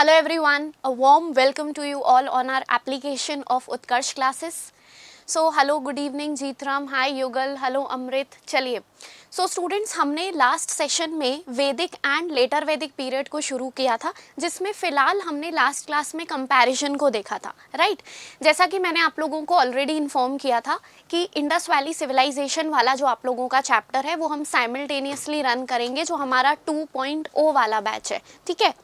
Hello everyone, a warm welcome to you all on our application of Utkarsh classes. So hello, good evening Jeetram, hi Yugal, hello Amrit. चलिए so students, हमने last session में वैदिक and later वैदिक period को शुरू किया था, जिसमें फ़िलहाल हमने लास्ट क्लास में कंपैरिजन को देखा था, राइट। जैसा कि मैंने आप लोगों को ऑलरेडी इन्फॉर्म किया था कि इंडस वैली सिविलाइजेशन वाला जो आप लोगों का चैप्टर है वो हम साइमल्टेनियसली रन करेंगे, जो हमारा 2.0 वाला बैच है, ठीक है।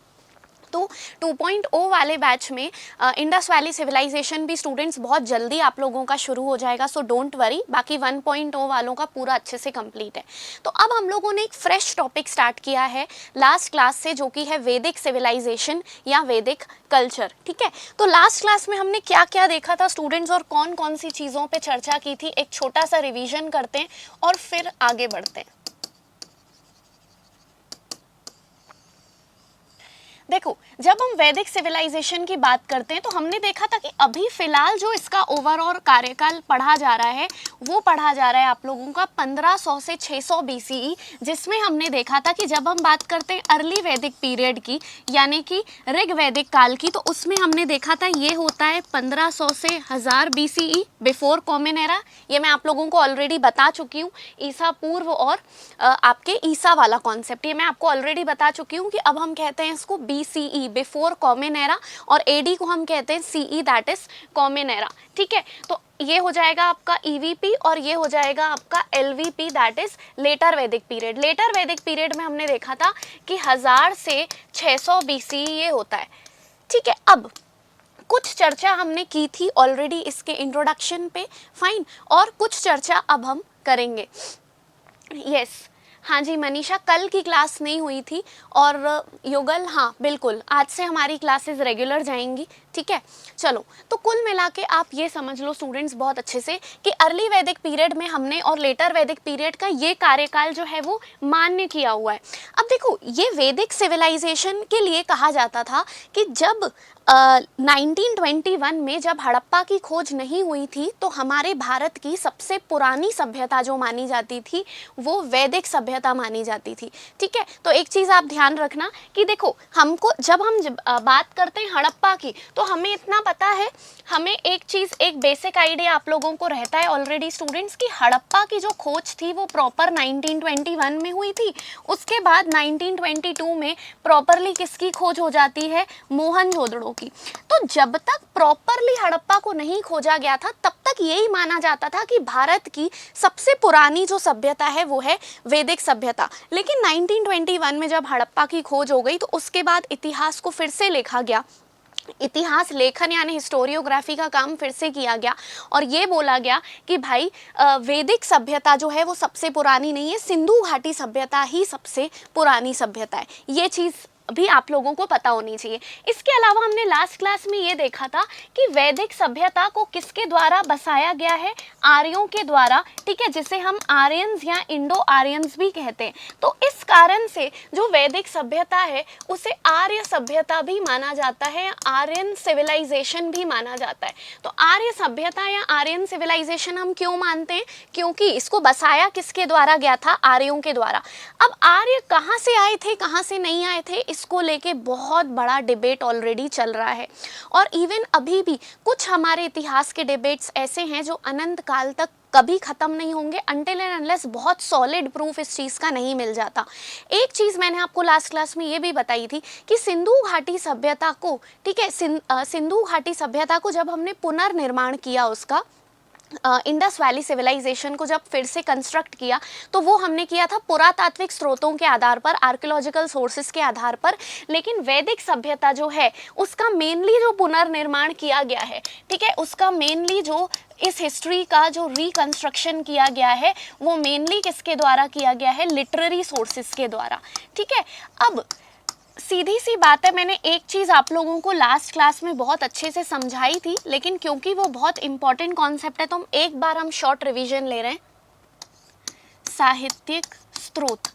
तो 2.0 वाले बैच में इंडस वैली सिविलाइजेशन भी स्टूडेंट्स बहुत जल्दी आप लोगों का शुरू हो जाएगा, सो डोंट वरी। बाकी 1.0 वालों का पूरा अच्छे से कंप्लीट है। तो अब हम लोगों ने एक फ्रेश टॉपिक स्टार्ट किया है लास्ट क्लास से, जो कि है वैदिक सिविलाइजेशन या वैदिक कल्चर, ठीक है। तो लास्ट क्लास में हमने क्या क्या देखा था स्टूडेंट्स और कौन कौन सी चीज़ों पर चर्चा की थी, एक छोटा सा रिविजन करते हैं और फिर आगे बढ़ते हैं। देखो, जब हम वैदिक सिविलाइजेशन की बात करते हैं तो हमने देखा था कि अभी फिलहाल जो इसका ओवरऑल कार्यकाल पढ़ा जा रहा है वो पढ़ा जा रहा है आप लोगों का 1500 से 600 BCE, जिसमें हमने देखा था कि जब हम बात करते हैं अर्ली वैदिक पीरियड की, यानी कि ऋग वैदिक काल की, तो उसमें हमने देखा था ये होता है 1500 से 1000 BCE बिफोर कॉमन एरा। ये मैं आप लोगों को ऑलरेडी बता चुकी हूँ, ईसा पूर्व और आपके ईसा वाला कॉन्सेप्ट ये मैं आपको ऑलरेडी बता चुकी हूँ कि अब हम कहते हैं इसको BCE बिफोर कॉमन एरा, और AD को हम कहते हैं CE, that is common era, ठीक है। तो ये हो जाएगा आपका EVP और ये हो जाएगा आपका LVP, दैट इज लेटर वैदिक पीरियड। लेटर वैदिक पीरियड में हमने देखा था कि 1000 से 600 BCE ये होता है, ठीक है। अब कुछ चर्चा हमने की थी ऑलरेडी इसके इंट्रोडक्शन पे, फाइन, और कुछ चर्चा अब हम करेंगे। यस, हाँ जी मनीषा, कल की क्लास नहीं हुई थी, और युगल हाँ बिल्कुल आज से हमारी क्लासेस रेगुलर जाएंगी, ठीक है। चलो, तो कुल मिला के आप ये समझ लो स्टूडेंट्स बहुत अच्छे से कि अर्ली वैदिक पीरियड में हमने और लेटर वैदिक पीरियड का ये कार्यकाल जो है वो मान्य किया हुआ है। अब देखो, ये वैदिक सिविलाइजेशन के लिए कहा जाता था कि जब 1921 में जब हड़प्पा की खोज नहीं हुई थी तो हमारे भारत की सबसे पुरानी सभ्यता जो मानी जाती थी वो वैदिक सभ्यता मानी जाती थी, ठीक है। तो एक चीज़ आप ध्यान रखना कि देखो, हमको जब हम बात करते हैं हड़प्पा की तो हमें इतना पता है, हमें एक चीज़, एक बेसिक आइडिया आप लोगों को रहता है ऑलरेडी स्टूडेंट्स कि हड़प्पा की जो खोज थी वो प्रॉपर 1921 में हुई थी। उसके बाद 1922 में प्रॉपरली किसकी खोज हो जाती है, मोहनजोदड़ो की। तो जब तक प्रॉपरली हड़प्पा को नहीं खोजा गया था तब तक यही माना जाता था कि भारत की सबसे पुरानी जो सभ्यता है वो है वैदिक सभ्यता। लेकिन 1921 में जब हड़प्पा की खोज हो गई तो उसके बाद इतिहास को फिर से लिखा गया, इतिहास लेखन यानी हिस्टोरियोग्राफी का काम फिर से किया गया, और ये बोला गया कि भाई वैदिक सभ्यता जो है वो सबसे पुरानी नहीं है, सिंधु घाटी सभ्यता ही सबसे पुरानी सभ्यता है। ये चीज़ भी आप लोगों को पता होनी चाहिए। इसके अलावा हमने लास्ट क्लास में ये देखा था कि वैदिक सभ्यता को किसके द्वारा बसाया गया है, आर्यों के द्वारा, ठीक है, जिसे हम आर्यंस या इंडो आर्यंस भी कहते हैं। तो इस कारण से जो वैदिक सभ्यता है उसे आर्य सभ्यता भी माना जाता है, आर्यन सिविलाइजेशन भी माना जाता है। तो आर्य सभ्यता या आर्यन सिविलाइजेशन हम क्यों मानते हैं, क्योंकि इसको बसाया किसके द्वारा गया था, आर्यों के द्वारा। अब आर्य कहाँ से आए थे, कहाँ से नहीं आए थे, इसको लेके बहुत बड़ा डिबेट ऑलरेडी चल रहा है, और इवन अभी भी कुछ हमारे इतिहास के डिबेट्स ऐसे हैं जो अनंत काल तक कभी खत्म नहीं होंगे अंटिल एंड अनलेस बहुत सॉलिड प्रूफ इस चीज़ का नहीं मिल जाता। एक चीज़ मैंने आपको लास्ट क्लास में ये भी बताई थी कि सिंधु घाटी सभ्यता को, ठीक है, सिंधु घाटी सभ्यता को जब हमने पुनर्निर्माण किया, उसका इंडस वैली सिविलाइजेशन को जब फिर से कंस्ट्रक्ट किया तो वो हमने किया था पुरातात्विक स्रोतों के आधार पर, आर्कियोलॉजिकल सोर्सेज के आधार पर। लेकिन वैदिक सभ्यता जो है उसका मेनली जो पुनर्निर्माण किया गया है, ठीक है, उसका मेनली जो इस हिस्ट्री का जो रिकंस्ट्रक्शन किया गया है वो मेनली किसके द्वारा किया गया है, लिटरेरी सोर्सेज के द्वारा, ठीक है। अब सीधी सी बात है, मैंने एक चीज़ आप लोगों को लास्ट क्लास में बहुत अच्छे से समझाई थी, लेकिन क्योंकि वो बहुत इंपॉर्टेंट कॉन्सेप्ट है तो एक बार हम शॉर्ट रिवीजन ले रहे हैं। साहित्यिक स्रोत,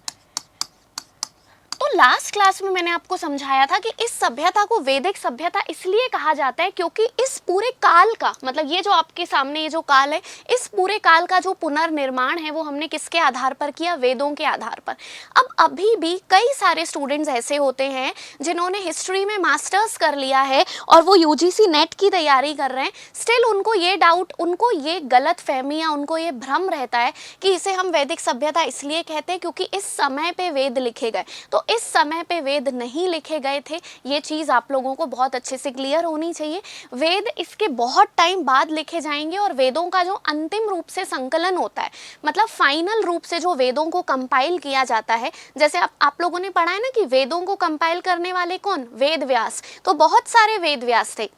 तो लास्ट क्लास में मैंने आपको समझाया था कि इस सभ्यता को वैदिक सभ्यता इसलिए कहा जाता है क्योंकि इस पूरे काल का मतलब ये जो आपके सामने ये जो काल है, इस पूरे काल का जो पुनर्निर्माण है वो हमने किसके आधार पर किया? वेदों के आधार पर। अब अभी भी कई सारे स्टूडेंट्स ऐसे होते हैं जिन्होंने हिस्ट्री में मास्टर्स कर लिया है और वो यूजीसी नेट की तैयारी कर रहे हैं, स्टिल उनको ये डाउट, उनको ये गलत फहमी या उनको ये भ्रम रहता है कि इसे हम वैदिक सभ्यता इसलिए कहते हैं क्योंकि इस समय पे वेद लिखे गए। तो इस समय पे वेद नहीं लिखे गए थे, ये चीज़ आप लोगों को बहुत अच्छे से क्लियर होनी चाहिए। वेद इसके बहुत टाइम बाद लिखे जाएंगे और वेदों का जो अंतिम रूप से संकलन होता है, मतलब फाइनल रूप से जो वेदों को कंपाइल किया जाता है, जैसे आप लोगों ने पढ़ा है ना कि वेदों को कंपाइल करने वाले कौन? वेद व्यास। तो बहुत सारे वेद व्यास थे,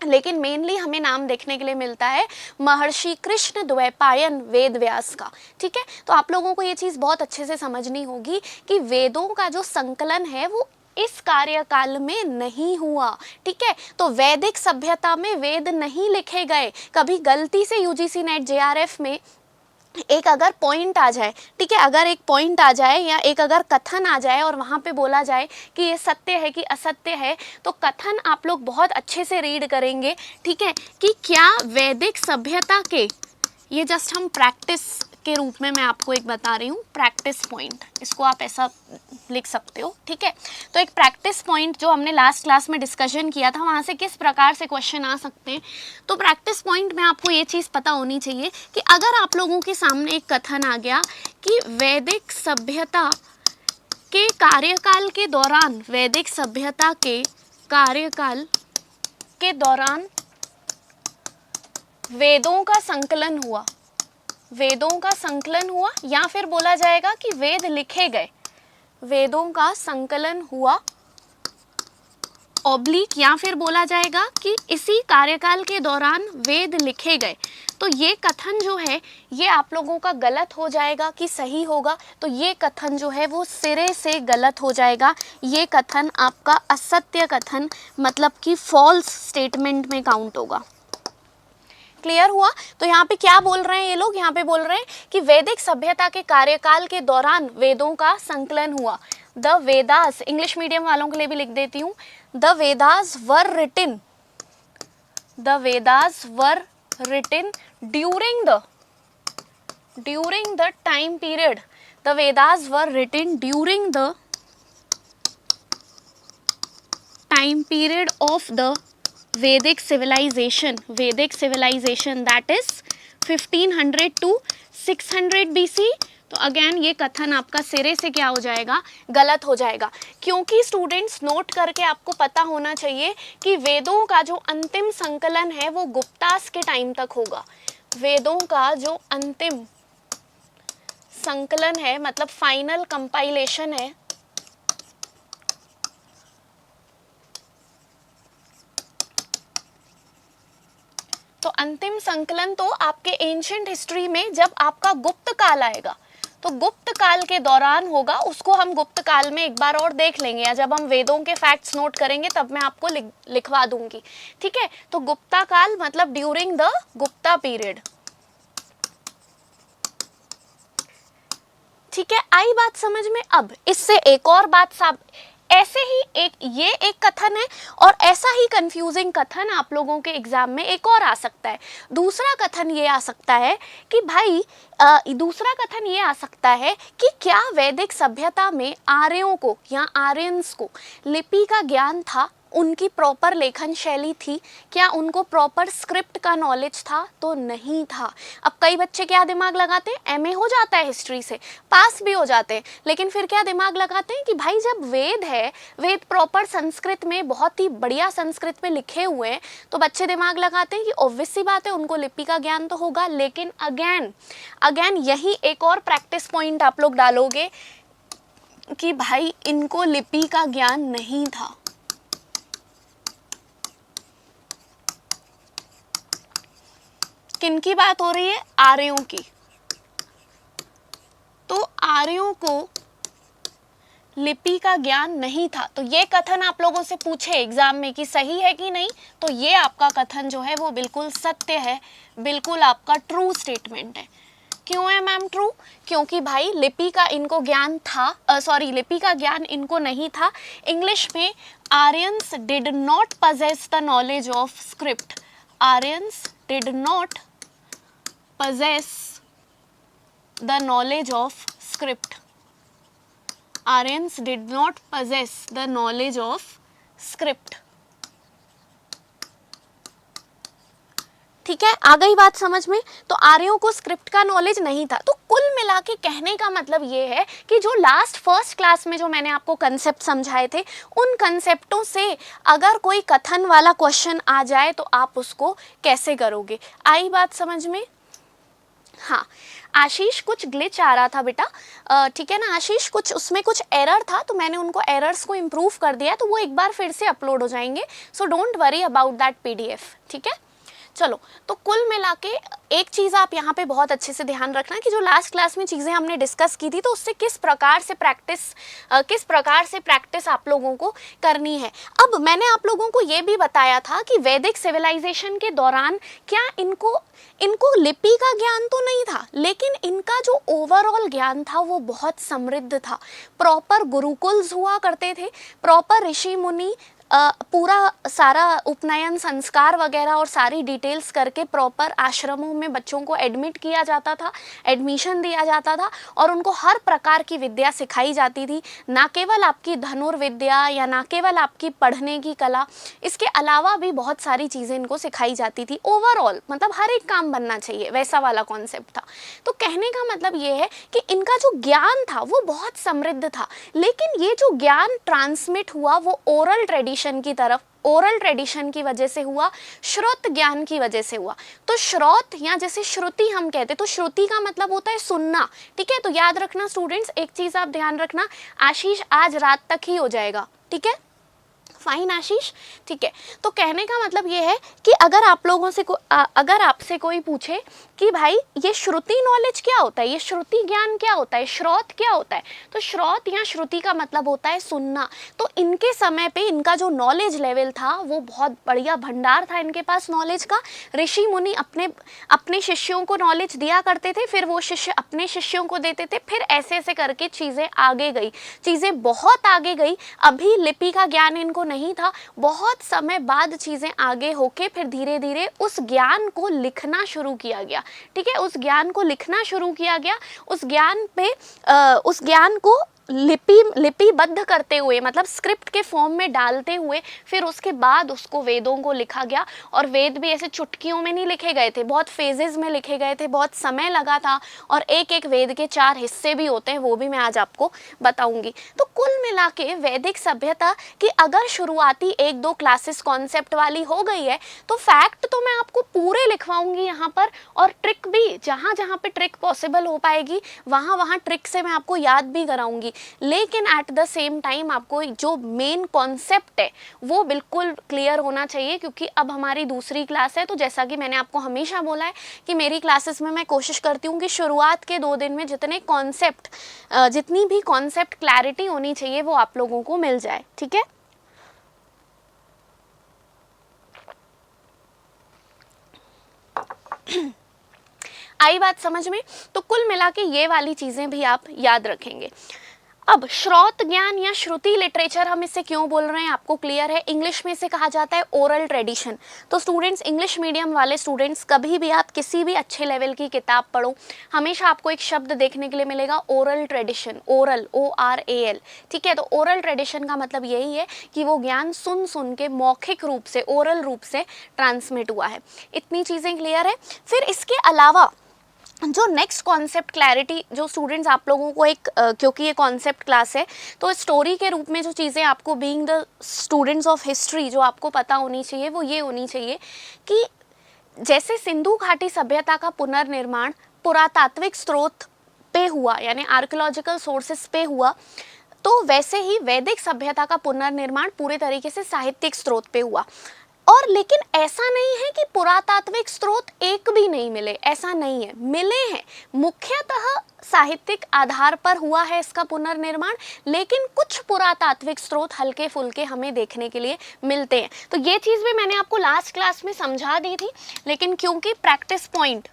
लेकिन मेनली हमें नाम देखने के लिए मिलता है महर्षि कृष्ण द्वैपायन वेद व्यास का। ठीक है, तो आप लोगों को ये चीज़ बहुत अच्छे से समझनी होगी कि वेदों का जो संकलन है वो इस कार्यकाल में नहीं हुआ। ठीक है, तो वैदिक सभ्यता में वेद नहीं लिखे गए। कभी गलती से यूजीसी नेट जेआरएफ में एक अगर पॉइंट आ जाए, ठीक है, अगर एक पॉइंट आ जाए या एक अगर कथन आ जाए और वहाँ पे बोला जाए कि ये सत्य है कि असत्य है, तो कथन आप लोग बहुत अच्छे से रीड करेंगे। ठीक है, कि क्या वैदिक सभ्यता के, ये जस्ट हम प्रैक्टिस के रूप में मैं आपको एक बता रही हूँ, प्रैक्टिस पॉइंट, इसको आप ऐसा लिख सकते हो। ठीक है, तो एक प्रैक्टिस पॉइंट जो हमने लास्ट क्लास में डिस्कशन किया था, वहाँ से किस प्रकार से क्वेश्चन आ सकते हैं। तो प्रैक्टिस पॉइंट में आपको ये चीज़ पता होनी चाहिए कि अगर आप लोगों के सामने एक कथन आ गया कि वैदिक सभ्यता के कार्यकाल के दौरान, वैदिक सभ्यता के कार्यकाल के दौरान वेदों का संकलन हुआ, वेदों का संकलन हुआ, या फिर बोला जाएगा कि वेद लिखे गए, वेदों का संकलन हुआ ऑब्लिक, या फिर बोला जाएगा कि इसी कार्यकाल के दौरान वेद लिखे गए। तो ये कथन जो है ये आप लोगों का गलत हो जाएगा कि सही होगा? तो ये कथन जो है वो सिरे से गलत हो जाएगा। ये कथन आपका असत्य कथन मतलब कि फॉल्स स्टेटमेंट में काउंट होगा। क्लियर हुआ? तो यहाँ पे क्या बोल रहे हैं ये लोग? यहाँ पे बोल रहे हैं कि वैदिक सभ्यता के कार्यकाल के दौरान वेदों का संकलन हुआ। द वेदास, इंग्लिश मीडियम वालों के लिए भी लिख देती हूँ, the Vedas were written, the Vedas were written during the time period, the Vedas were written during the time period of the Vedic civilization, Vedic civilization that is 1500 to 600 BC। तो अगेन ये कथन आपका सिरे से क्या हो जाएगा? गलत हो जाएगा, क्योंकि स्टूडेंट्स नोट करके आपको पता होना चाहिए कि वेदों का जो अंतिम संकलन है वो गुप्तास के टाइम तक होगा। वेदों का जो अंतिम संकलन है मतलब फाइनल कंपाइलेशन है, तो अंतिम संकलन तो आपके एंशिएंट हिस्ट्री में जब आपका गुप्त काल आएगा, तो गुप्त काल के दौरान होगा। उसको हम गुप्त काल में एक बार और देख लेंगे, या जब हम वेदों के फैक्ट्स नोट करेंगे तब मैं आपको लिखवा दूंगी। ठीक है, तो गुप्ता काल मतलब ड्यूरिंग द गुप्ता पीरियड। ठीक है, आई बात समझ में? अब इससे एक और बात ऐसे ही ये एक कथन है और ऐसा ही कंफ्यूजिंग कथन आप लोगों के एग्जाम में एक और आ सकता है। दूसरा कथन ये आ सकता है कि भाई दूसरा कथन ये आ सकता है कि क्या वैदिक सभ्यता में आर्यों को या आर्यंस को लिपि का ज्ञान था? उनकी प्रॉपर लेखन शैली थी? क्या उनको प्रॉपर स्क्रिप्ट का नॉलेज था? तो नहीं था। अब कई बच्चे क्या दिमाग लगाते हैं, एमए हो जाता है हिस्ट्री से, पास भी हो जाते हैं, लेकिन फिर क्या दिमाग लगाते हैं कि भाई जब वेद है, वेद प्रॉपर संस्कृत में, बहुत ही बढ़िया संस्कृत में लिखे हुए हैं, तो बच्चे दिमाग लगाते हैं कि ऑब्वियस सी बात है उनको लिपि का ज्ञान तो होगा। लेकिन अगेन यही एक और प्रैक्टिस पॉइंट आप लोग डालोगे कि भाई इनको लिपि का ज्ञान नहीं था। किनकी बात हो रही है? आर्यों की। तो आर्यों को लिपि का ज्ञान नहीं था। तो ये कथन आप लोगों से पूछे एग्जाम में कि सही है कि नहीं, तो ये आपका कथन जो है वो बिल्कुल सत्य है, बिल्कुल आपका ट्रू स्टेटमेंट है। क्यों है मैम ट्रू? क्योंकि भाई लिपि का इनको ज्ञान था, लिपि का ज्ञान इनको नहीं था। इंग्लिश में Aryans did not possess the knowledge of script. Aryans did not possess the knowledge of script. Aryans did not possess the knowledge of script. ठीक है, आ गई बात समझ में? तो आर्यों को स्क्रिप्ट का नॉलेज नहीं था। तो कुल मिला के कहने का मतलब ये है कि जो लास्ट फर्स्ट क्लास में जो मैंने आपको कंसेप्ट समझाए थे, उन कंसेप्टों से अगर कोई कथन वाला क्वेश्चन आ जाए तो आप उसको कैसे करोगे। आई बात समझ में? हाँ आशीष, कुछ ग्लिच आ रहा था बेटा, ठीक है ना आशीष, कुछ उसमें कुछ एरर था तो मैंने उनको एरर्स को इम्प्रूव कर दिया, तो वो एक बार फिर से अपलोड हो जाएंगे। So don't worry about that PDF, ठीक है। चलो, तो कुल मिला के एक चीज़ आप यहाँ पे बहुत अच्छे से ध्यान रखना कि जो लास्ट क्लास में चीज़ें हमने डिस्कस की थी तो उससे किस प्रकार से प्रैक्टिस आप लोगों को करनी है। अब मैंने आप लोगों को ये भी बताया था कि वैदिक सिविलाइजेशन के दौरान क्या इनको लिपि का ज्ञान तो नहीं था, लेकिन इनका जो ओवरऑल ज्ञान था वो बहुत समृद्ध था। प्रॉपर गुरुकुल्स हुआ करते थे, प्रॉपर ऋषि मुनि पूरा सारा उपनयन संस्कार वगैरह और सारी डिटेल्स करके प्रॉपर आश्रमों में बच्चों को एडमिट किया जाता था, एडमिशन दिया जाता था और उनको हर प्रकार की विद्या सिखाई जाती थी। ना केवल आपकी धनुर्विद्या या ना केवल आपकी पढ़ने की कला, इसके अलावा भी बहुत सारी चीज़ें इनको सिखाई जाती थी। ओवरऑल मतलब हर एक काम बनना चाहिए, वैसा वाला कॉन्सेप्ट था। तो कहने का मतलब ये है कि इनका जो ज्ञान था वो बहुत समृद्ध था, लेकिन ये जो ज्ञान ट्रांसमिट हुआ वो ओरल ट्रेडिशन की तरफ, ओरल ट्रेडिशन की वजह से हुआ, श्रुत ज्ञान की वजह से हुआ। तो श्रोत या जैसे श्रुति हम कहते, तो श्रुति का मतलब होता है सुनना, ठीक है। तो याद रखना स्टूडेंट्स, एक चीज आप ध्यान रखना, आशीष आज रात तक ही हो जाएगा, ठीक है। फाइन आशीष, ठीक है। तो कहने का मतलब ये है कि अगर आप लोगों से अगर आपसे कोई पूछे कि भाई ये श्रुति नॉलेज क्या होता है, ये श्रुति ज्ञान क्या होता है, श्रोत क्या होता है, तो श्रोत या श्रुति का मतलब होता है सुनना। तो इनके समय पे इनका जो नॉलेज लेवल था वो बहुत बढ़िया भंडार था इनके पास नॉलेज का। ऋषि मुनि अपने शिष्यों को नॉलेज दिया करते थे, फिर वो शिष्य अपने शिष्यों को देते थे, फिर ऐसे ऐसे करके चीज़ें आगे गई, चीज़ें बहुत आगे गई। अभी लिपि का ज्ञान इनको नहीं था, बहुत समय बाद चीज़ें आगे होके फिर धीरे धीरे उस ज्ञान को लिखना शुरू किया गया, ठीक है। उस ज्ञान को लिखना शुरू किया गया, उस ज्ञान को लिपिबद्ध करते हुए, मतलब स्क्रिप्ट के फॉर्म में डालते हुए, फिर उसके बाद उसको वेदों को लिखा गया। और वेद भी ऐसे चुटकियों में नहीं लिखे गए थे, बहुत फेजेस में लिखे गए थे, बहुत समय लगा था, और एक एक वेद के 4 हिस्से भी होते हैं, वो भी मैं आज आपको बताऊंगी। तो कुल मिला के वैदिक सभ्यता की अगर शुरुआती 1-2 क्लासेस कॉन्सेप्ट वाली हो गई है, तो फैक्ट तो मैं आपको पूरे लिखवाऊंगी यहाँ पर, और ट्रिक भी जहाँ जहाँ पे ट्रिक पॉसिबल हो पाएगी वहाँ ट्रिक से मैं आपको याद भी कराऊंगी। लेकिन एट द सेम टाइम आपको जो मेन कॉन्सेप्ट है वो बिल्कुल क्लियर होना चाहिए, क्योंकि अब हमारी दूसरी क्लास है। तो जैसा कि मैंने आपको हमेशा बोला है कि मेरी क्लासेस में मैं कोशिश करती हूँ कि शुरुआत के 2 दिन में जितनी भी कॉन्सेप्ट क्लैरिटी होनी चाहिए वो आप लोगों को मिल जाए, ठीक है। आई बात समझ में? तो कुल मिला के ये वाली चीजें भी आप याद रखेंगे। अब श्रोत ज्ञान या श्रुति लिटरेचर हम इसे क्यों बोल रहे हैं आपको क्लियर है। इंग्लिश में इसे कहा जाता है ओरल ट्रेडिशन। तो स्टूडेंट्स, इंग्लिश मीडियम वाले स्टूडेंट्स, कभी भी आप किसी भी अच्छे लेवल की किताब पढ़ो, हमेशा आपको एक शब्द देखने के लिए मिलेगा, ओरल ट्रेडिशन, ओरल, ORAL, ठीक है। तो ओरल ट्रेडिशन का मतलब यही है कि वो ज्ञान सुन के मौखिक रूप से, ओरल रूप से ट्रांसमिट हुआ है। इतनी चीज़ें क्लियर है। फिर इसके अलावा जो नेक्स्ट कॉन्सेप्ट क्लैरिटी जो स्टूडेंट्स आप लोगों को क्योंकि ये कॉन्सेप्ट क्लास है, तो स्टोरी के रूप में जो चीज़ें आपको being the students of history जो आपको पता होनी चाहिए वो ये होनी चाहिए कि जैसे सिंधु घाटी सभ्यता का पुनर्निर्माण पुरातात्विक स्रोत पे हुआ, यानी आर्कियोलॉजिकल सोर्सेस पे हुआ, तो वैसे ही वैदिक सभ्यता का पुनर्निर्माण पूरे तरीके से साहित्यिक स्रोत पे हुआ। और लेकिन ऐसा नहीं है कि पुरातात्विक स्रोत एक भी नहीं मिले, ऐसा नहीं है, मिले हैं। मुख्यतः साहित्यिक आधार पर हुआ है इसका पुनर्निर्माण, लेकिन कुछ पुरातात्विक स्रोत हल्के फुल्के हमें देखने के लिए मिलते हैं। तो ये चीज़ भी मैंने आपको लास्ट क्लास में समझा दी थी, लेकिन क्योंकि प्रैक्टिस पॉइंट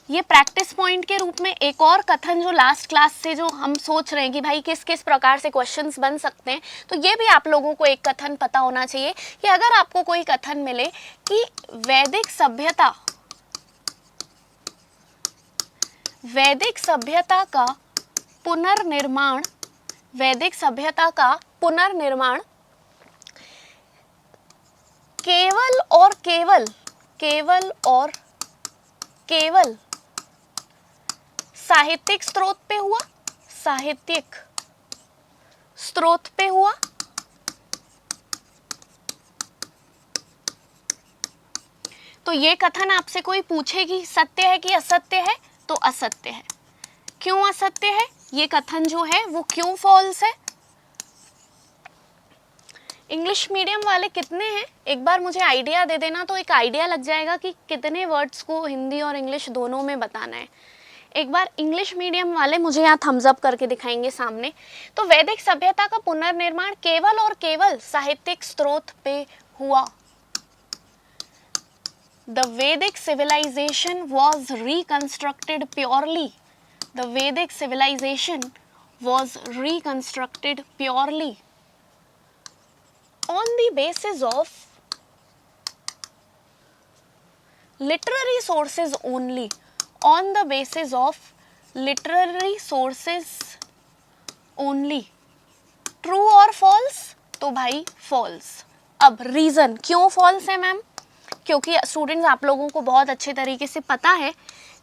ये प्रैक्टिस पॉइंट के रूप में एक और कथन जो लास्ट क्लास से जो हम सोच रहे हैं कि भाई किस किस प्रकार से क्वेश्चंस बन सकते हैं, तो ये भी आप लोगों को एक कथन पता होना चाहिए कि अगर आपको कोई कथन मिले कि वैदिक सभ्यता का पुनर्निर्माण केवल साहित्यिक स्रोत पे हुआ, तो ये कथन आपसे कोई पूछे कि सत्य है कि असत्य है, तो असत्य है। क्यों असत्य है? ये कथन जो है वो क्यों फॉल्स है? इंग्लिश मीडियम वाले कितने हैं, एक बार मुझे आइडिया दे देना, तो एक आइडिया लग जाएगा कि कितने वर्ड्स को हिंदी और इंग्लिश दोनों में बताना है। एक बार इंग्लिश मीडियम वाले मुझे यहाँ थम्स अप करके दिखाएंगे सामने। तो वैदिक सभ्यता का पुनर्निर्माण केवल और केवल साहित्यिक स्रोत पे हुआ। The Vedic civilization was reconstructed purely. The Vedic civilization was reconstructed purely on the basis of literary sources only. On the basis of literary sources only. True or false? तो भाई false। अब रीजन क्यों false है ma'am? क्योंकि students आप लोगों को बहुत अच्छे तरीके से पता है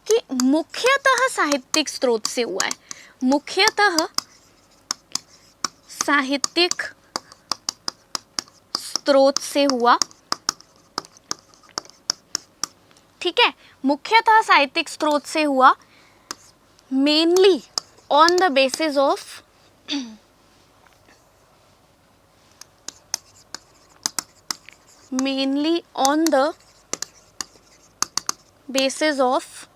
कि मुख्यतः साहित्यिक स्रोत से हुआ है, मुख्यतः साहित्यिक स्रोत से हुआ, ठीक है, मुख्यतः साहित्यिक स्रोत से हुआ, mainly on the basis of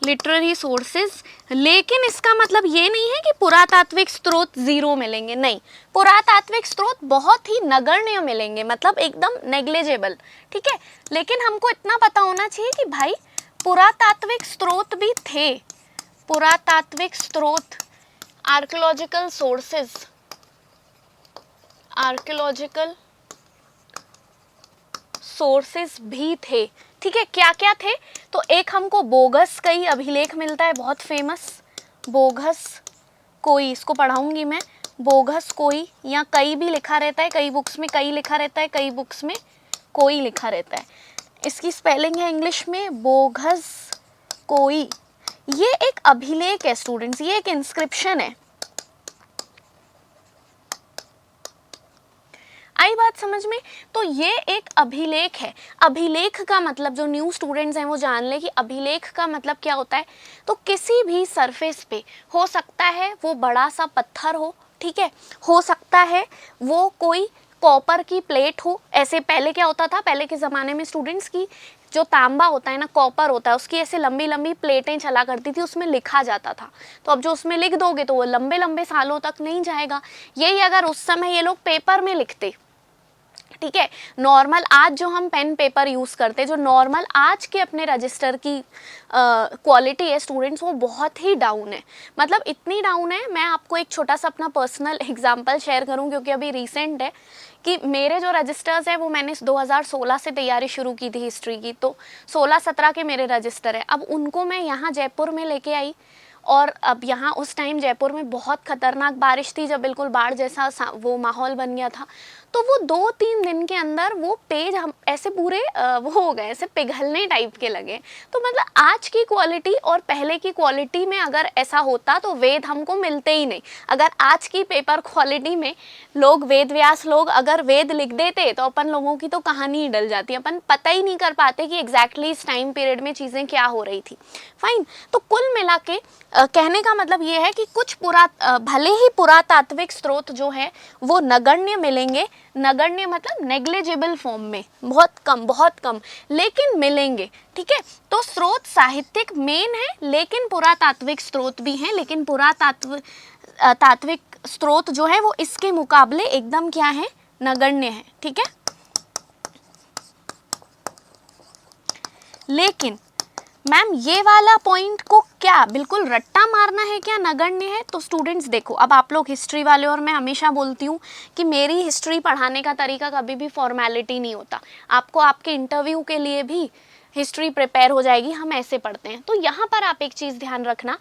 literary sources. लेकिन इसका मतलब ये नहीं है कि पुरातात्विक स्रोत जीरो मिलेंगे, नहीं, पुरातात्विक स्रोत बहुत ही नगण्य मिलेंगे, मतलब एकदम नेग्लिजिबल, ठीक है। लेकिन हमको इतना पता होना चाहिए कि भाई पुरातात्विक स्रोत भी थे, पुरातात्विक स्रोत, आर्कियोलॉजिकल सोर्सेस भी थे, ठीक है। क्या क्या थे? तो एक हमको बोगस कई अभिलेख मिलता है, बहुत फेमस, बोगस कोई, इसको पढ़ाऊंगी मैं, बोगस कोई, या कई भी लिखा रहता है, कई बुक्स में कई लिखा रहता है, कई बुक्स में कोई लिखा रहता है। इसकी स्पेलिंग है इंग्लिश में बोगस कोई। ये एक अभिलेख है स्टूडेंट्स, ये एक इंस्क्रिप्शन है। आई बात समझ में? तो ये एक अभिलेख है। अभिलेख का मतलब, जो न्यू स्टूडेंट्स हैं वो जान ले कि अभिलेख का मतलब क्या होता है। तो किसी भी सरफेस पे हो सकता है वो बड़ा सा पत्थर ठीक है, हो सकता है वो कोई कॉपर की प्लेट हो। ऐसे पहले क्या होता था, पहले के ज़माने में स्टूडेंट्स की जो तांबा होता है ना, कॉपर होता है, उसकी ऐसे लंबी लंबी प्लेटें चला करती थी, उसमें लिखा जाता था। तो अब जो उसमें लिख दोगे तो वो लंबे लंबे सालों तक नहीं जाएगा। यही अगर उस समय ये लोग पेपर में लिखते, ठीक है, नॉर्मल आज जो हम पेन पेपर यूज़ करते हैं, जो नॉर्मल आज के अपने रजिस्टर की क्वालिटी है स्टूडेंट्स, वो बहुत ही डाउन है। मतलब इतनी डाउन है, मैं आपको एक छोटा सा अपना पर्सनल एग्जांपल शेयर करूं, क्योंकि अभी रिसेंट है कि मेरे जो रजिस्टर्स हैं वो मैंने 2016 से तैयारी शुरू की थी हिस्ट्री की, तो 16-17 के मेरे रजिस्टर है। अब उनको मैं यहाँ जयपुर में लेके आई, और अब यहाँ उस टाइम जयपुर में बहुत खतरनाक बारिश थी, जब बिल्कुल बाढ़ जैसा वो माहौल बन गया था। तो वो 2-3 दिन के अंदर वो पेज हम ऐसे पूरे वो हो गए, ऐसे पिघलने टाइप के लगे। तो मतलब आज की क्वालिटी और पहले की क्वालिटी में अगर ऐसा होता तो वेद हमको मिलते ही नहीं। अगर आज की पेपर क्वालिटी में लोग, वेद व्यास लोग अगर वेद लिख देते तो अपन लोगों की तो कहानी ही डल जाती, अपन पता ही नहीं कर पाते कि एग्जैक्टली इस टाइम पीरियड में चीज़ें क्या हो रही थी। फाइन, तो कुल मिला के कहने का मतलब ये है कि कुछ भले ही पुरातात्विक स्रोत जो है वो नगण्य मिलेंगे, नगण्य मतलब नेग्लिजिबल फॉर्म में, बहुत कम, लेकिन मिलेंगे, ठीक है। तो स्रोत साहित्यिक मेन है, लेकिन पुरातात्विक स्रोत भी हैं, लेकिन पुरातात्विक स्रोत जो है वो इसके मुकाबले एकदम क्या है, नगण्य है, ठीक है। लेकिन मैम ये वाला पॉइंट को क्या बिल्कुल रट्टा मारना है क्या, नगण्य है? तो स्टूडेंट्स देखो, अब आप लोग हिस्ट्री वाले, और मैं हमेशा बोलती हूँ कि मेरी हिस्ट्री पढ़ाने का तरीका कभी भी फॉर्मेलिटी नहीं होता। आपको आपके इंटरव्यू के लिए भी हिस्ट्री प्रिपेयर हो जाएगी, हम ऐसे पढ़ते हैं। तो यहाँ पर आप एक चीज़ ध्यान रखना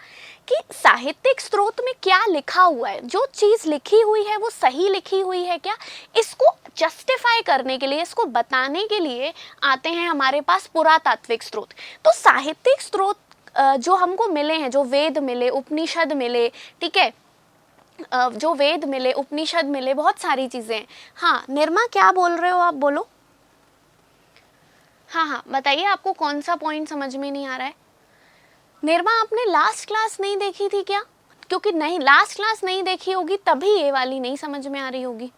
कि साहित्यिक स्रोत में क्या लिखा हुआ है, जो चीज़ लिखी हुई है वो सही लिखी हुई है क्या, इसको जस्टिफाई करने के लिए, इसको बताने के लिए आते हैं हमारे पास पुरातात्विक स्रोत। तो साहित्यिक स्रोत जो हमको मिले हैं, जो वेद मिले, उपनिषद मिले, ठीक है, जो वेद मिले, उपनिषद मिले, बहुत सारी चीज़ें हैं। हाँ निर्मा क्या बोल रहे हो आप, बोलो। हाँ हाँ बताइए, आपको कौन सा पॉइंट समझ में नहीं आ रहा है? निर्मा आपने लास्ट क्लास नहीं देखी थी क्या? क्योंकि नहीं, लास्ट क्लास नहीं देखी होगी तभी ये वाली नहीं समझ में आ रही होगी।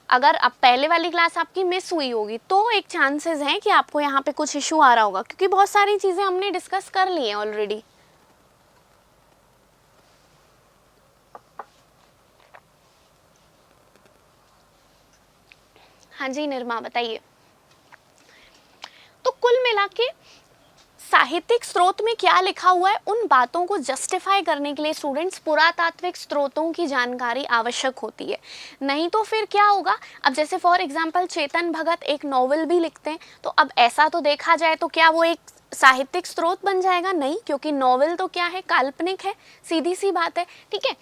अगर अब पहले वाली क्लास आपकी मिस हुई होगी तो एक चांसेस हैं कि आपको यहाँ पे कुछ इशू आ रहा होगा, क्योंकि बहुत सारी चीज़ें हमने डिस्कस कर ली हैं ऑलरेडी। हाँ जी निर्मा बताइए। तो कुल मिला के साहित्यिक स्रोत में क्या लिखा हुआ है, उन बातों को जस्टिफाई करने के लिए स्टूडेंट्स पुरातात्विक स्रोतों की जानकारी आवश्यक होती है। नहीं तो फिर क्या होगा, अब जैसे फॉर एग्जांपल चेतन भगत एक नॉवल भी लिखते हैं, तो अब ऐसा तो देखा जाए तो क्या वो एक साहित्यिक स्रोत बन जाएगा? नहीं, क्योंकि नॉवल तो क्या है, काल्पनिक है, सीधी सी बात है, ठीक है।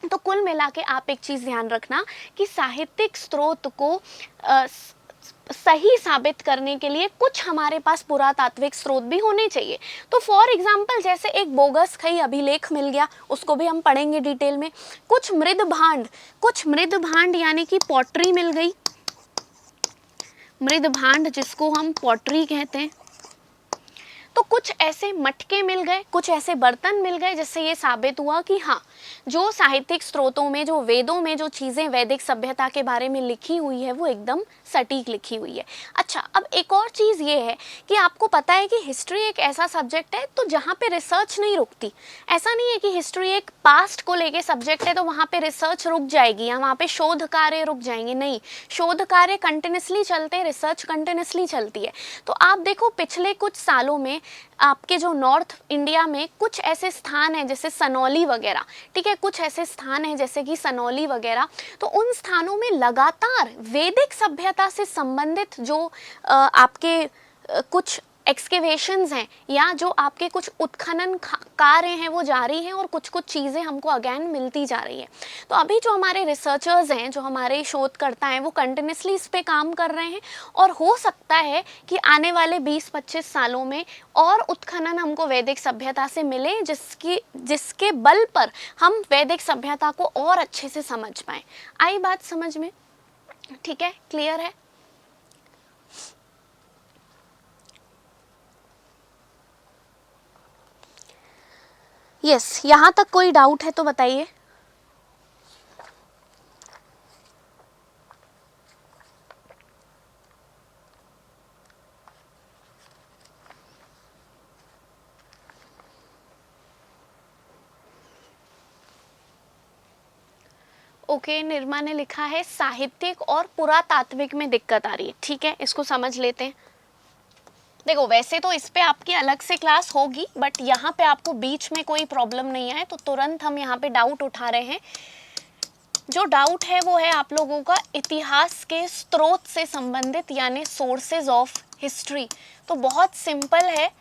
तो कुल मिला के आप एक चीज़ ध्यान रखना कि साहित्यिक स्रोत को सही साबित करने के लिए कुछ हमारे पास पुरातात्विक स्रोत भी होने चाहिए। तो फॉर एग्जाम्पल जैसे एक बोगस खई अभिलेख मिल गया, उसको भी हम पढ़ेंगे डिटेल में। कुछ मृद भांड यानी कि पॉटरी मिल गई, मृद भांड जिसको हम पॉटरी कहते हैं। तो कुछ ऐसे मटके मिल गए, कुछ ऐसे बर्तन मिल गए, जिससे ये साबित हुआ कि हाँ, जो साहित्यिक स्रोतों में, जो वेदों में जो चीज़ें वैदिक सभ्यता के बारे में लिखी हुई है वो एकदम सटीक लिखी हुई है। अच्छा, अब एक और चीज़ ये है कि आपको पता है कि हिस्ट्री एक ऐसा सब्जेक्ट है तो जहाँ पे रिसर्च नहीं रुकती। ऐसा नहीं है कि हिस्ट्री एक पास्ट को लेके सब्जेक्ट है तो वहाँ पे रिसर्च रुक जाएगी या वहाँ पे शोध कार्य रुक जाएंगे, नहीं, शोध कार्य कंटिन्यूसली चलते हैं, रिसर्च कंटिन्यूसली चलती है। तो आप देखो पिछले कुछ सालों में आपके जो नॉर्थ इंडिया में कुछ ऐसे स्थान हैं जैसे सनौली वगैरह, ठीक है, कुछ ऐसे स्थान हैं जैसे कि सनौली वगैरह, तो उन स्थानों में लगातार वैदिक सभ्यता से संबंधित जो आपके कुछ एक्सकेवेशंस हैं या जो आपके कुछ उत्खनन कार्य हैं वो जारी हैं और कुछ कुछ चीज़ें हमको अगेन मिलती जा रही है। तो अभी जो हमारे रिसर्चर्स हैं, जो हमारे शोधकर्ता हैं, वो कंटिन्यूसली इस पे काम कर रहे हैं और हो सकता है कि आने वाले 20-25 सालों में और उत्खनन हमको वैदिक सभ्यता से मिले जिसके बल पर हम वैदिक सभ्यता को और अच्छे से समझ पाएँ। आई बात समझ में? ठीक है, क्लियर है? यस, यहाँ तक कोई डाउट है तो बताइए। ओके, निर्मा ने लिखा है साहित्यिक और पुरातात्विक में दिक्कत आ रही है। ठीक है, इसको समझ लेते हैं। देखो वैसे तो इस पे आपकी अलग से क्लास होगी, बट यहाँ पे आपको बीच में कोई प्रॉब्लम नहीं आए तो तुरंत हम यहाँ पे डाउट उठा रहे हैं। जो डाउट है वो है आप लोगों का इतिहास के स्रोत से संबंधित, यानी सोर्सेज ऑफ हिस्ट्री। तो बहुत सिंपल है,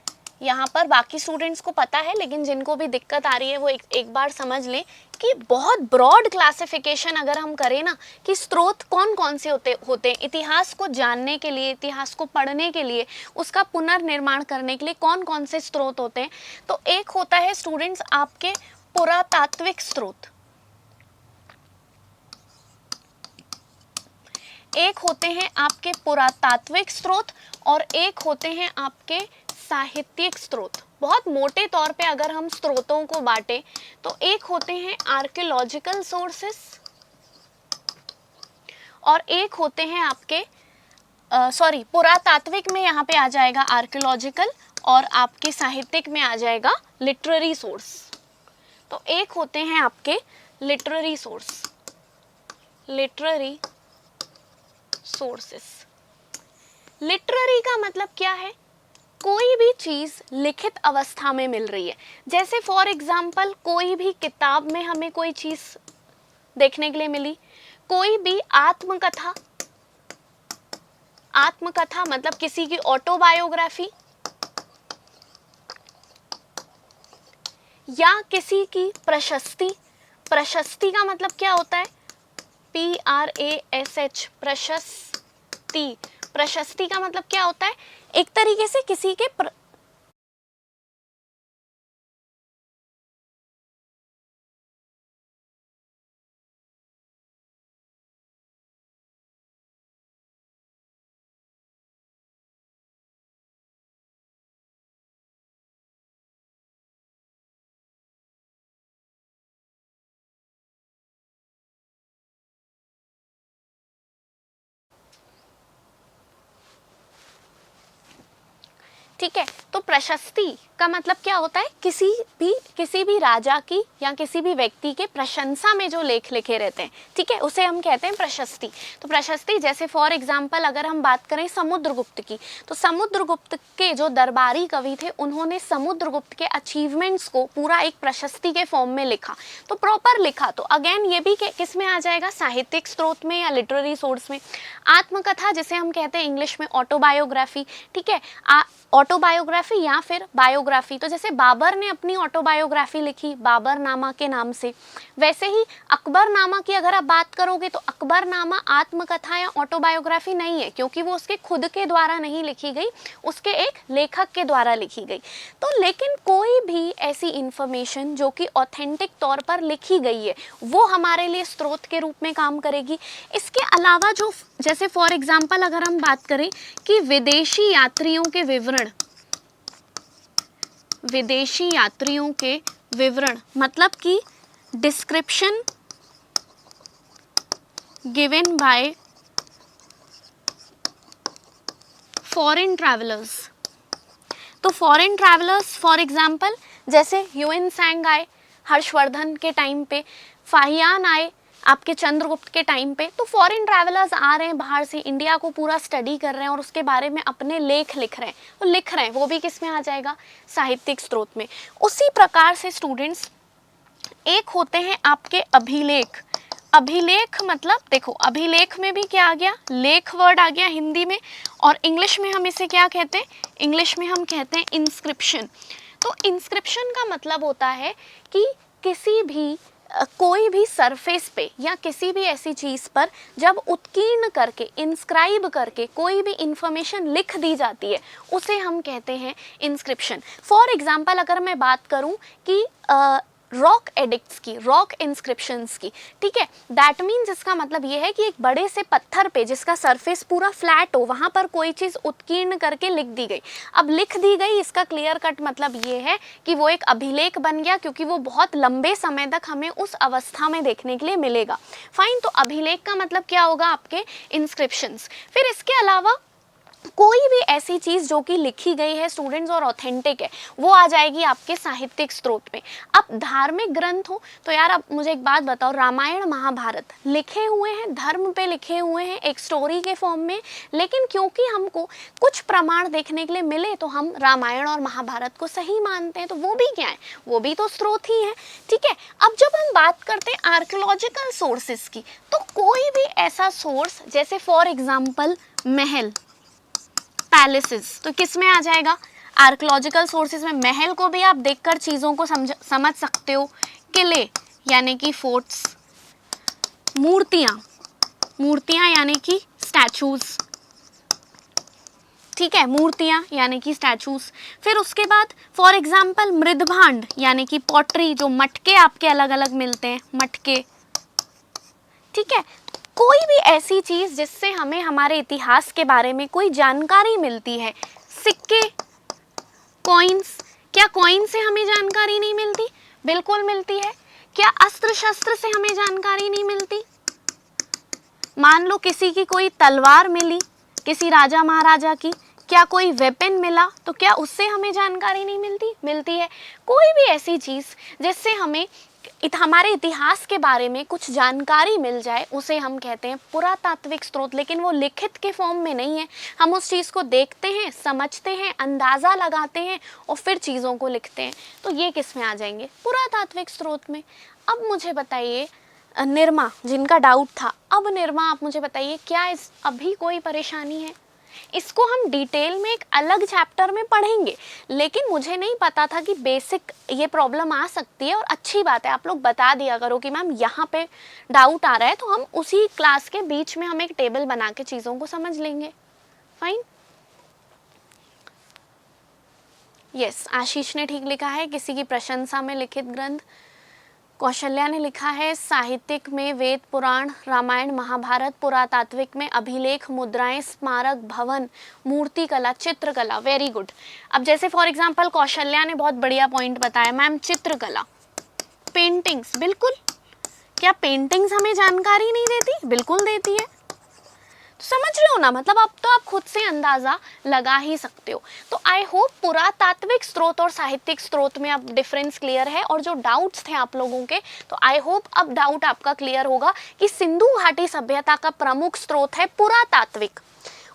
यहाँ पर बाकी स्टूडेंट्स को पता है, लेकिन जिनको भी दिक्कत आ रही है वो एक बार समझ लें कि बहुत ब्रॉड क्लासिफिकेशन अगर हम करें ना कि स्रोत कौन कौन से होते हैं इतिहास को जानने के लिए, इतिहास को पढ़ने के लिए, उसका पुनर्निर्माण करने के लिए कौन कौन से स्रोत होते हैं। तो एक होता है स्टूडेंट्स आपके पुरातात्विक स्रोत, एक होते हैं आपके पुरातात्विक स्रोत और एक होते हैं आपके साहित्यिक स्रोत। बहुत मोटे तौर पे अगर हम स्रोतों को बांटे तो एक होते हैं आर्कियोलॉजिकल सोर्सेस और एक होते हैं आपके पुरातात्विक में यहाँ पे आ जाएगा आर्कियोलॉजिकल और आपके साहित्यिक में आ जाएगा लिटरेरी सोर्स। तो एक होते हैं आपके literary source, literary sources. Literary का मतलब क्या है? कोई भी चीज़ लिखित अवस्था में मिल रही है, जैसे फॉर एग्जाम्पल कोई भी किताब में हमें कोई चीज़ देखने के लिए मिली, कोई भी आत्मकथा, आत्मकथा मतलब किसी की ऑटोबायोग्राफी, या किसी की प्रशस्ति, प्रशस्ति का मतलब क्या होता है, PRASH, प्रशस्ति, प्रशस्ति का मतलब क्या होता है, एक तरीके से किसी के ठीक है। तो प्रशस्ति का मतलब क्या होता है, किसी भी राजा की या किसी भी व्यक्ति के प्रशंसा में जो लेख लिखे रहते हैं, ठीक है, उसे हम कहते हैं प्रशस्ति। तो प्रशस्ति, जैसे फॉर एग्जाम्पल अगर हम बात करें समुद्रगुप्त की, तो समुद्रगुप्त के जो दरबारी कवि थे उन्होंने समुद्रगुप्त के अचीवमेंट्स को पूरा एक प्रशस्ति के फॉर्म में लिखा, तो प्रॉपर लिखा। तो अगेन ये भी किस में आ जाएगा, साहित्यिक स्रोत में या लिटरेरी सोर्स में। आत्मकथा जिसे हम कहते हैं इंग्लिश में ऑटोबायोग्राफी, ठीक है, ऑटोबायोग्राफी या फिर बायोग्राफी। तो जैसे बाबर ने अपनी ऑटोबायोग्राफी लिखी बाबरनामा के नाम से, वैसे ही अकबरनामा की अगर आप बात करोगे तो अकबरनामा आत्मकथा या ऑटोबायोग्राफी नहीं है, क्योंकि वो उसके खुद के द्वारा नहीं लिखी गई, उसके एक लेखक के द्वारा लिखी गई। तो लेकिन कोई भी ऐसी इंफॉर्मेशन जो कि ऑथेंटिक तौर पर लिखी गई है वो हमारे लिए स्रोत के रूप में काम करेगी। इसके अलावा जो, जैसे फॉर एग्जाम्पल अगर हम बात करें कि विदेशी यात्रियों के विवरण मतलब कि description given by foreign travellers. तो फॉरेन ट्रैवलर्स फॉर एग्जाम्पल जैसे ह्यूएन सांग आए हर्षवर्धन के टाइम पे, फाहियान आए आपके चंद्रगुप्त के टाइम पे। तो फॉरेन ट्रैवलर्स आ रहे हैं बाहर से, इंडिया को पूरा स्टडी कर रहे हैं और उसके बारे में अपने लेख लिख रहे हैं, तो लिख रहे हैं, वो भी किस में आ जाएगा, साहित्यिक स्रोत में। उसी प्रकार से स्टूडेंट्स एक होते हैं आपके अभिलेख। अभिलेख मतलब देखो, अभिलेख में भी क्या आ गया, लेख वर्ड आ गया हिंदी में, और इंग्लिश में हम इसे क्या कहते हैं, इंग्लिश में हम कहते हैं इंस्क्रिप्शन। तो इंस्क्रिप्शन का मतलब होता है कि किसी भी कोई भी सरफेस पे या किसी भी ऐसी चीज़ पर जब उत्कीर्ण करके, इंस्क्राइब करके कोई भी इंफॉर्मेशन लिख दी जाती है उसे हम कहते हैं इंस्क्रिप्शन। फॉर एग्जांपल अगर मैं बात करूं कि रॉक एडिक्ट्स की, रॉक इंस्क्रिप्शंस की, ठीक है, दैट मीन्स इसका मतलब ये है कि एक बड़े से पत्थर पे जिसका सरफेस पूरा फ्लैट हो, वहाँ पर कोई चीज़ उत्कीर्ण करके लिख दी गई। अब लिख दी गई, इसका क्लियर कट मतलब ये है कि वो एक अभिलेख बन गया, क्योंकि वो बहुत लंबे समय तक हमें उस अवस्था में देखने के लिए मिलेगा। फाइन, तो अभिलेख का मतलब क्या होगा, आपके इंस्क्रिप्शंस। फिर इसके अलावा कोई भी ऐसी चीज़ जो कि लिखी गई है स्टूडेंट्स और ऑथेंटिक है, वो आ जाएगी आपके साहित्यिक स्रोत में। अब धार्मिक ग्रंथ हो तो यार अब मुझे एक बात बताओ, रामायण महाभारत लिखे हुए हैं, धर्म पे लिखे हुए हैं एक स्टोरी के फॉर्म में, लेकिन क्योंकि हमको कुछ प्रमाण देखने के लिए मिले तो हम रामायण और महाभारत को सही मानते हैं, तो वो भी क्या है, वो भी तो स्रोत ही है, ठीक है। अब जब हम बात करते हैं आर्कियोलॉजिकल सोर्सेस की, तो कोई भी ऐसा सोर्स जैसे फॉर एग्जाम्पल महल, पैलेसेस, तो किस में आ जाएगा, आर्कियोलॉजिकल सोर्सेज में। महल को भी आप देखकर चीज़ों को समझ सकते हो। किले यानी कि फोर्ट्स, मूर्तियाँ यानी कि स्टैचूज, ठीक है, मूर्तियाँ यानी कि स्टैचूज। फिर उसके बाद फॉर एग्जाम्पल मृदभांड यानी कि पॉटरी, जो मटके आपके अलग अलग मिलते हैं, मटके, ठीक है। कोई भी ऐसी चीज़ जिससे हमें हमारे इतिहास के बारे में कोई जानकारी मिलती है। सिक्के, कॉइन्स, क्या कॉइन से हमें जानकारी नहीं मिलती, बिल्कुल मिलती है। क्या अस्त्र शस्त्र से हमें जानकारी नहीं मिलती, मान लो किसी की कोई तलवार मिली, किसी राजा महाराजा की, क्या कोई वेपन मिला, तो क्या उससे हमें जानकारी नहीं मिलती, मिलती है। कोई भी ऐसी चीज़ जिससे हमें हमारे इतिहास के बारे में कुछ जानकारी मिल जाए उसे हम कहते हैं पुरातात्विक स्रोत, लेकिन वो लिखित के फॉर्म में नहीं है। हम उस चीज़ को देखते हैं, समझते हैं, अंदाज़ा लगाते हैं और फिर चीज़ों को लिखते हैं। तो ये किस में आ जाएंगे? पुरातात्विक स्रोत में। अब मुझे बताइए निर्मा, जिनका डाउट था, अब निर्मा आप मुझे बताइए क्या इस अभी कोई परेशानी है? इसको हम डिटेल में एक अलग चैप्टर में पढ़ेंगे, लेकिन मुझे नहीं पता था कि बेसिक ये प्रॉब्लम आ सकती है। और अच्छी बात है, आप लोग बता दिया करो कि मैम यहाँ पे डाउट आ रहा है, तो हम उसी क्लास के बीच में हम एक टेबल बना के चीज़ों को समझ लेंगे। फाइन। यस, आशीष ने ठीक लिखा है, किसी की प्रशंसा में लिखित ग्रंथ। कौशल्या ने लिखा है साहित्यिक में वेद पुराण, रामायण, महाभारत, पुरातात्विक में अभिलेख, मुद्राएं, स्मारक, भवन, मूर्तिकला, चित्रकला। Very good. अब जैसे फॉर एग्जांपल कौशल्या ने बहुत बढ़िया पॉइंट बताया, मैम चित्रकला, पेंटिंग्स। बिल्कुल, क्या पेंटिंग्स हमें जानकारी नहीं देती? बिल्कुल देती है। तो समझ रहे हो ना, मतलब अब तो आप खुद से अंदाजा लगा ही सकते हो। तो आई होप पुरातात्विक स्रोत और साहित्यिक स्रोत में अब डिफरेंस क्लियर है। और जो डाउट्स थे आप लोगों के, तो आई होप अब डाउट आपका क्लियर होगा कि सिंधु घाटी सभ्यता का प्रमुख स्रोत है पुरातात्विक।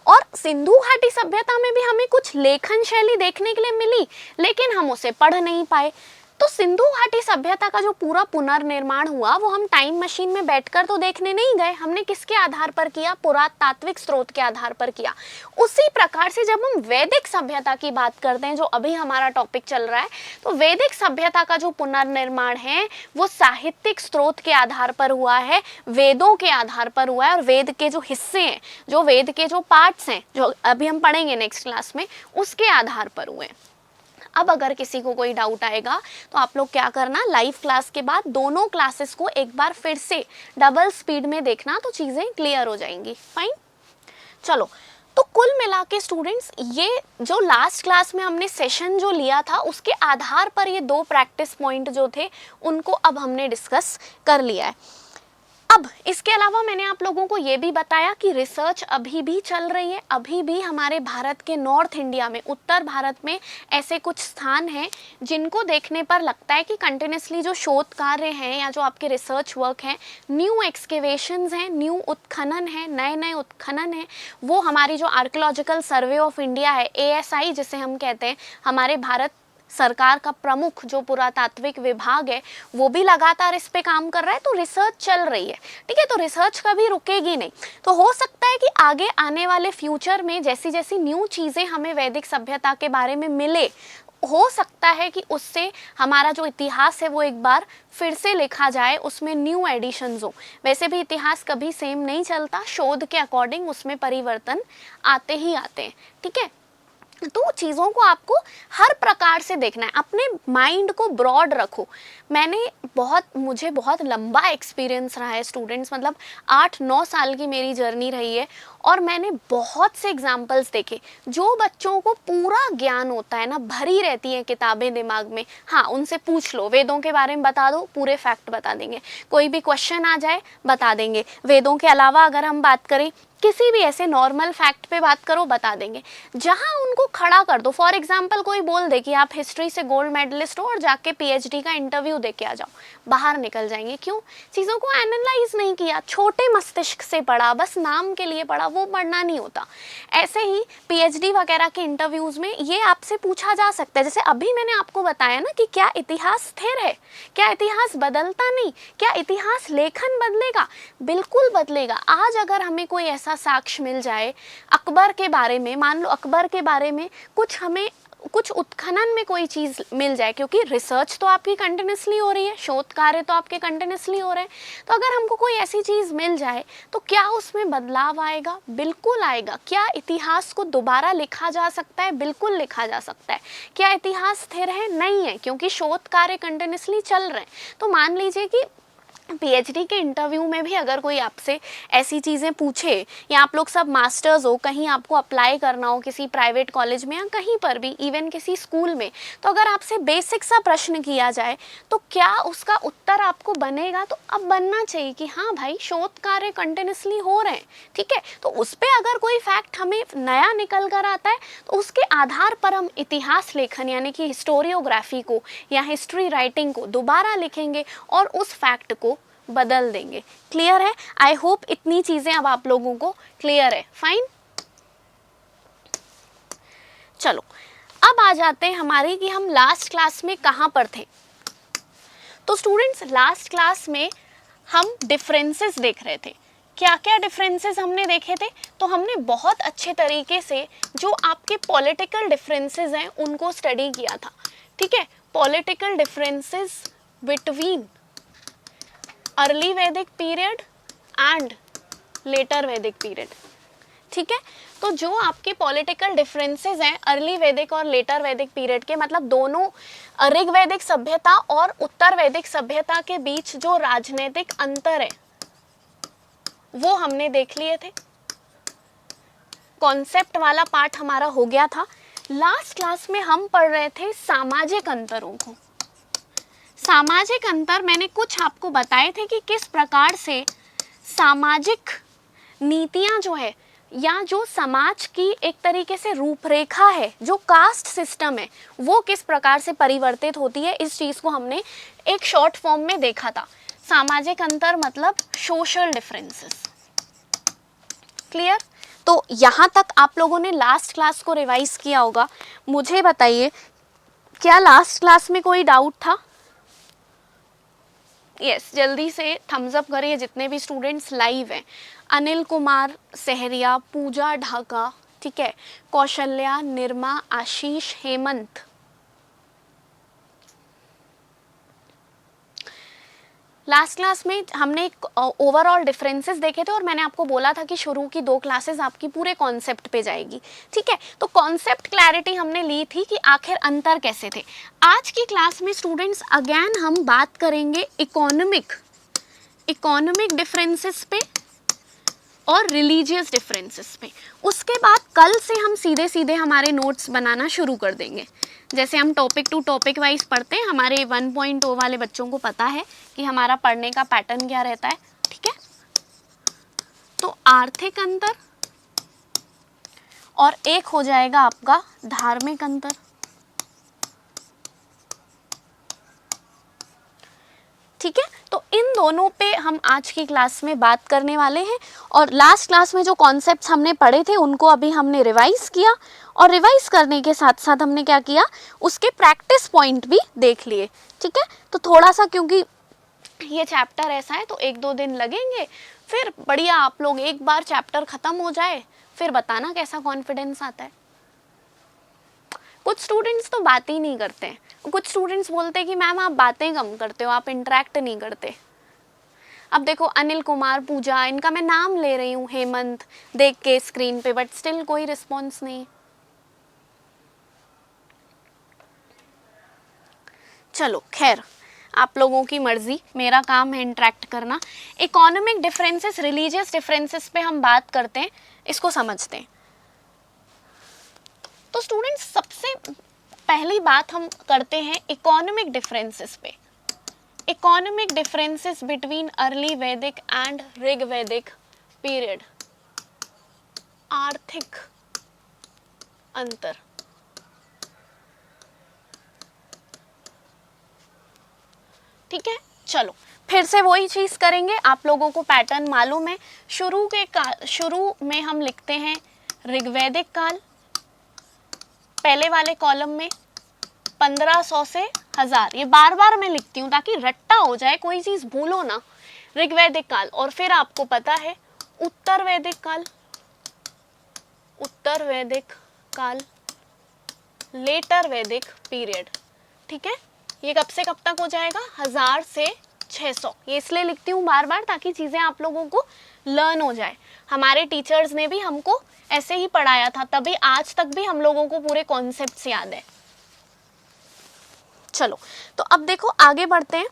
और सिंधु घाटी सभ्यता में भी हमें कुछ लेखन शैली देखने के लिए मिली, लेकिन हम उसे पढ़ नहीं पाए। तो सिंधु घाटी सभ्यता का जो पूरा पुनर्निर्माण हुआ वो हम टाइम मशीन में बैठकर तो देखने नहीं गए। हमने किसके आधार पर किया? पुरातात्विक स्रोत के आधार पर किया। उसी प्रकार से जब हम वैदिक सभ्यता की बात करते हैं, जो अभी हमारा टॉपिक चल रहा है, तो वैदिक सभ्यता का जो पुनर्निर्माण है वो साहित्यिक स्रोत के आधार पर हुआ है, वेदों के आधार पर हुआ है। और वेद के जो हिस्से हैं, जो वेद के जो पार्ट्स हैं, जो अभी हम पढ़ेंगे नेक्स्ट क्लास में, उसके आधार पर हुए। अब अगर किसी को कोई डाउट आएगा तो आप लोग क्या करना, लाइव क्लास के बाद दोनों क्लासेस को एक बार फिर से डबल स्पीड में देखना, तो चीज़ें क्लियर हो जाएंगी। फाइन। चलो, तो कुल मिला के स्टूडेंट्स, ये जो लास्ट क्लास में हमने सेशन जो लिया था उसके आधार पर ये 2 प्रैक्टिस पॉइंट जो थे उनको अब हमने डिस्कस कर लिया है। अब इसके अलावा मैंने आप लोगों को ये भी बताया कि रिसर्च अभी भी चल रही है। अभी भी हमारे भारत के नॉर्थ इंडिया में, उत्तर भारत में ऐसे कुछ स्थान हैं जिनको देखने पर लगता है कि कंटिन्यूसली जो शोध कार्य हैं या जो आपके रिसर्च वर्क हैं, न्यू एक्सकेवेशंस हैं, न्यू उत्खनन हैं, नए नए उत्खनन हैं, वो हमारी जो आर्कियोलॉजिकल सर्वे ऑफ इंडिया है, ASI जिसे हम कहते हैं, हमारे भारत सरकार का प्रमुख जो पुरातात्विक विभाग है, वो भी लगातार इस पे काम कर रहा है। तो रिसर्च चल रही है, ठीक है। तो रिसर्च कभी रुकेगी नहीं। तो हो सकता है कि आगे आने वाले फ्यूचर में जैसी जैसी न्यू चीज़ें हमें वैदिक सभ्यता के बारे में मिले, हो सकता है कि उससे हमारा जो इतिहास है वो एक बार फिर से लिखा जाए, उसमें न्यू एडिशंस हो। वैसे भी इतिहास कभी सेम नहीं चलता, शोध के अकॉर्डिंग उसमें परिवर्तन आते ही आते हैं, ठीक है। तो चीज़ों को आपको हर प्रकार से देखना है, अपने माइंड को ब्रॉड रखो। मुझे बहुत लंबा एक्सपीरियंस रहा है स्टूडेंट्स, मतलब 8-9 साल की मेरी जर्नी रही है और मैंने बहुत से एग्जाम्पल्स देखे। जो बच्चों को पूरा ज्ञान होता है ना, भरी रहती हैं किताबें दिमाग में, हाँ उनसे पूछ लो, वेदों के बारे में बता दो, पूरे फैक्ट बता देंगे। कोई भी क्वेश्चन आ जाए बता देंगे। वेदों के अलावा अगर हम बात करें, किसी भी ऐसे नॉर्मल फैक्ट पे बात करो, बता देंगे। जहां उनको खड़ा कर दो, फॉर एग्जांपल कोई बोल दे कि आप हिस्ट्री से गोल्ड मेडलिस्ट हो और जाके PhD का इंटरव्यू दे के आ जाओ, बाहर निकल जाएंगे। क्यों? चीज़ों को एनालाइज नहीं किया, छोटे मस्तिष्क से पढ़ा, बस नाम के लिए पढ़ा, वो पढ़ना नहीं होता। ऐसे ही PhD वगैरह के इंटरव्यूज़ में ये आपसे पूछा जा सकता है, जैसे अभी मैंने आपको बताया ना कि क्या इतिहास स्थिर है, क्या इतिहास बदलता नहीं, क्या इतिहास लेखन बदलेगा? बिल्कुल बदलेगा। आज अगर हमें कोई ऐसा साक्ष्य मिल जाए अकबर के बारे में, मान लो अकबर के बारे में कुछ उत्खनन में कोई चीज़ मिल जाए, क्योंकि रिसर्च तो आपकी कंटिन्यूसली हो रही है, शोध कार्य तो आपके कंटिन्यूसली हो रहे हैं, तो अगर हमको कोई ऐसी चीज़ मिल जाए तो क्या उसमें बदलाव आएगा? बिल्कुल आएगा। क्या इतिहास को दोबारा लिखा जा सकता है? बिल्कुल लिखा जा सकता है। क्या इतिहास स्थिर है? नहीं है, क्योंकि शोध कार्य कंटिन्यूसली चल रहे हैं। तो मान लीजिए कि पीएचडी के इंटरव्यू में भी अगर कोई आपसे ऐसी चीज़ें पूछे, या आप लोग सब मास्टर्स हो, कहीं आपको अप्लाई करना हो किसी प्राइवेट कॉलेज में या कहीं पर भी, इवन किसी स्कूल में, तो अगर आपसे बेसिक सा प्रश्न किया जाए तो क्या उसका उत्तर आपको बनेगा? तो अब बनना चाहिए कि हाँ भाई, शोध कार्य कंटिन्यूसली हो रहे हैं, ठीक है। तो उस पर अगर कोई फैक्ट हमें नया निकल कर आता है तो उसके आधार पर हम इतिहास लेखन यानी कि हिस्टोरियोग्राफी को या हिस्ट्री राइटिंग को दोबारा लिखेंगे और उस फैक्ट को बदल देंगे। क्लियर है? आई होप इतनी चीजें अब आप लोगों को क्लियर है। फाइन, चलो अब आ जाते हैं हमारे कि हम लास्ट क्लास में कहाँ पर थे। तो स्टूडेंट्स, लास्ट क्लास में हम डिफरेंसेस देख रहे थे। क्या क्या डिफरेंसेस हमने देखे थे? तो हमने बहुत अच्छे तरीके से जो आपके पॉलिटिकल डिफरेंसेस हैं उनको स्टडी किया था, ठीक है। पॉलिटिकल डिफरेंसेस बिटवीन अर्ली वैदिक पीरियड एंड लेटर वैदिक पीरियड, ठीक है। तो जो आपके पॉलिटिकल डिफरेंसेस हैं अर्ली वैदिक और लेटर वैदिक पीरियड के, मतलब दोनों ऋग वैदिक सभ्यता और उत्तर वैदिक सभ्यता के बीच जो राजनीतिक अंतर है वो हमने देख लिए थे। कॉन्सेप्ट वाला पार्ट हमारा हो गया था। लास्ट क्लास में हम पढ़ रहे थे सामाजिक अंतरों को। सामाजिक अंतर मैंने कुछ आपको बताए थे कि किस प्रकार से सामाजिक नीतियां जो है या जो समाज की एक तरीके से रूपरेखा है, जो कास्ट सिस्टम है, वो किस प्रकार से परिवर्तित होती है। इस चीज को हमने एक शॉर्ट फॉर्म में देखा था। सामाजिक अंतर मतलब सोशल डिफरेंसेस। क्लियर? तो यहां तक आप लोगों ने लास्ट क्लास को रिवाइज किया होगा। मुझे बताइए, क्या लास्ट क्लास में कोई डाउट था? यस, जल्दी से थम्स अप करिए जितने भी स्टूडेंट्स लाइव हैं। अनिल कुमार सहरिया, पूजा ढाका, ठीक है, कौशल्या, निर्मा, आशीष, हेमंत। लास्ट क्लास में हमने ओवरऑल डिफरेंसेस देखे थे और मैंने आपको बोला था कि शुरू की 2 क्लासेस आपकी पूरे कॉन्सेप्ट पे जाएगी, ठीक है। तो कॉन्सेप्ट क्लैरिटी हमने ली थी कि आखिर अंतर कैसे थे। आज की क्लास में स्टूडेंट्स अगेन हम बात करेंगे इकोनॉमिक डिफरेंसेस पे और रिलीजियस डिफरेंसेस पे। उसके बाद कल से हम सीधे सीधे हमारे नोट्स बनाना शुरू कर देंगे। जैसे हम टॉपिक टू टॉपिक वाइज पढ़ते हैं, हमारे 1.0 वाले बच्चों को पता है कि हमारा पढ़ने का पैटर्न क्या रहता है, ठीक है। तो आर्थिक अंतर और एक हो जाएगा आपका धार्मिक अंतर, ठीक है। तो इन दोनों पे हम आज की क्लास में बात करने वाले हैं और लास्ट क्लास में जो कॉन्सेप्ट्स हमने पढ़े थे उनको अभी हमने रिवाइज किया और रिवाइज करने के साथ साथ हमने क्या किया, उसके प्रैक्टिस पॉइंट भी देख लिए, ठीक है। तो थोड़ा सा, क्योंकि ये चैप्टर ऐसा है तो 1-2 दिन लगेंगे, फिर बढ़िया आप लोग एक बार चैप्टर खत्म हो जाए फिर बताना कैसा कॉन्फिडेंस आता है। कुछ स्टूडेंट्स तो बात ही नहीं करते हैं, कुछ स्टूडेंट्स बोलते हैं कि मैम आप बातें कम करते हो, आप इंटरेक्ट नहीं करते। अब देखो अनिल कुमार, पूजा, इनका मैं नाम ले रही हूँ, हेमंत देख के स्क्रीन पे, बट स्टिल कोई रिस्पॉन्स नहीं। चलो खैर, आप लोगों की मर्जी, मेरा काम है इंटरेक्ट करना। इकोनॉमिक डिफरेंसेस, रिलीजियस डिफरेंसेस पे हम बात करते हैं, इसको समझते हैं। तो स्टूडेंट्स सबसे पहली बात हम करते हैं इकोनॉमिक डिफरेंसेस पे। इकोनॉमिक डिफरेंसेस बिटवीन अर्ली वैदिक एंड ऋग वैदिक पीरियड। आर्थिक अंतर, ठीक है। चलो फिर से वही चीज करेंगे, आप लोगों को पैटर्न मालूम है। शुरू में हम लिखते हैं ऋग्वैदिक काल, पहले वाले कॉलम में 1500 से 1000, ये बार बार मैं लिखती हूँ ताकि रट्टा हो जाए, कोई चीज भूलो ना। ऋग्वैदिक काल, और फिर आपको पता है उत्तर वैदिक काल, लेटर वैदिक पीरियड, ठीक है। ये कब से कब तक हो जाएगा? 1000 से 600। ये इसलिए लिखती हूँ बार बार ताकि चीजें आप लोगों को लर्न हो जाए। हमारे टीचर्स ने भी हमको ऐसे ही पढ़ाया था, तभी आज तक भी हम लोगों को पूरे कॉन्सेप्ट्स याद है। चलो तो अब देखो आगे बढ़ते हैं।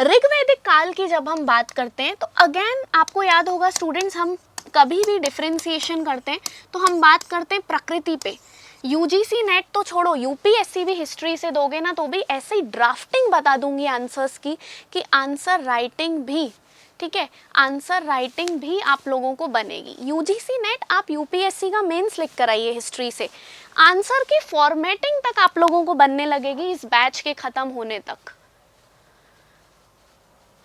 ऋग्वैदिक काल की जब हम बात करते हैं तो अगेन आपको याद होगा स्टूडेंट्स, हम कभी भी डिफरेंशिएशन करते हैं तो हम बात करते हैं प्रकृति पे। यूजीसी नेट तो छोड़ो, यूपीएससी भी हिस्ट्री से दोगे ना तो भी ऐसे ही ड्राफ्टिंग बता दूंगी आंसर्स की कि आंसर राइटिंग भी, ठीक है, आंसर राइटिंग भी आप लोगों को बनेगी। यूजीसी नेट आप यूपीएससी का मेंस लिख कर आइए हिस्ट्री से, आंसर की फॉर्मेटिंग तक आप लोगों को बनने लगेगी इस बैच के खत्म होने तक।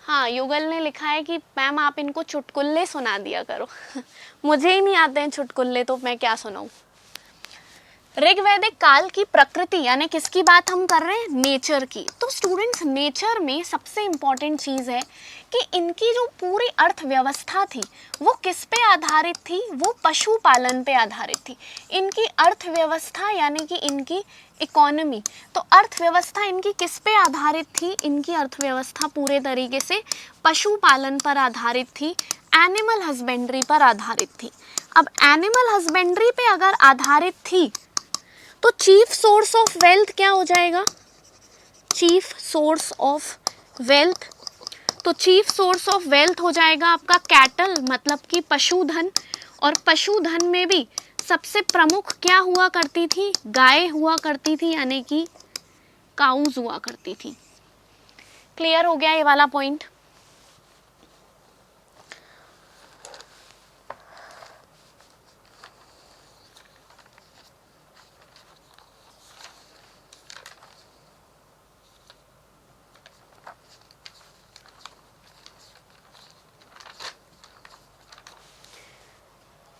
हाँ, युगल ने लिखा है कि मैम आप इनको चुटकुल्ले सुना दिया करो मुझे ही नहीं आते हैं चुटकुल्ले तो मैं क्या सुनाऊं। ऋग्वैदिक काल की प्रकृति यानी किसकी बात हम कर रहे हैं, नेचर की। तो स्टूडेंट्स नेचर में सबसे इम्पॉर्टेंट चीज़ है कि इनकी जो पूरी अर्थव्यवस्था थी वो किस पे आधारित थी, वो पशुपालन पे आधारित थी। इनकी अर्थव्यवस्था यानी कि इनकी इकोनॉमी, तो अर्थव्यवस्था इनकी किस पे आधारित थी, इनकी अर्थव्यवस्था पूरे तरीके से पशुपालन पर आधारित थी, एनिमल हस्बेंड्री पर आधारित थी। अब एनिमल हस्बेंड्री पे अगर आधारित थी तो चीफ सोर्स ऑफ वेल्थ क्या हो जाएगा, चीफ सोर्स ऑफ वेल्थ, तो चीफ सोर्स ऑफ वेल्थ हो जाएगा आपका कैटल मतलब कि पशुधन। और पशुधन में भी सबसे प्रमुख क्या हुआ करती थी, गाय हुआ करती थी यानी कि काउज हुआ करती थी। क्लियर हो गया ये वाला पॉइंट।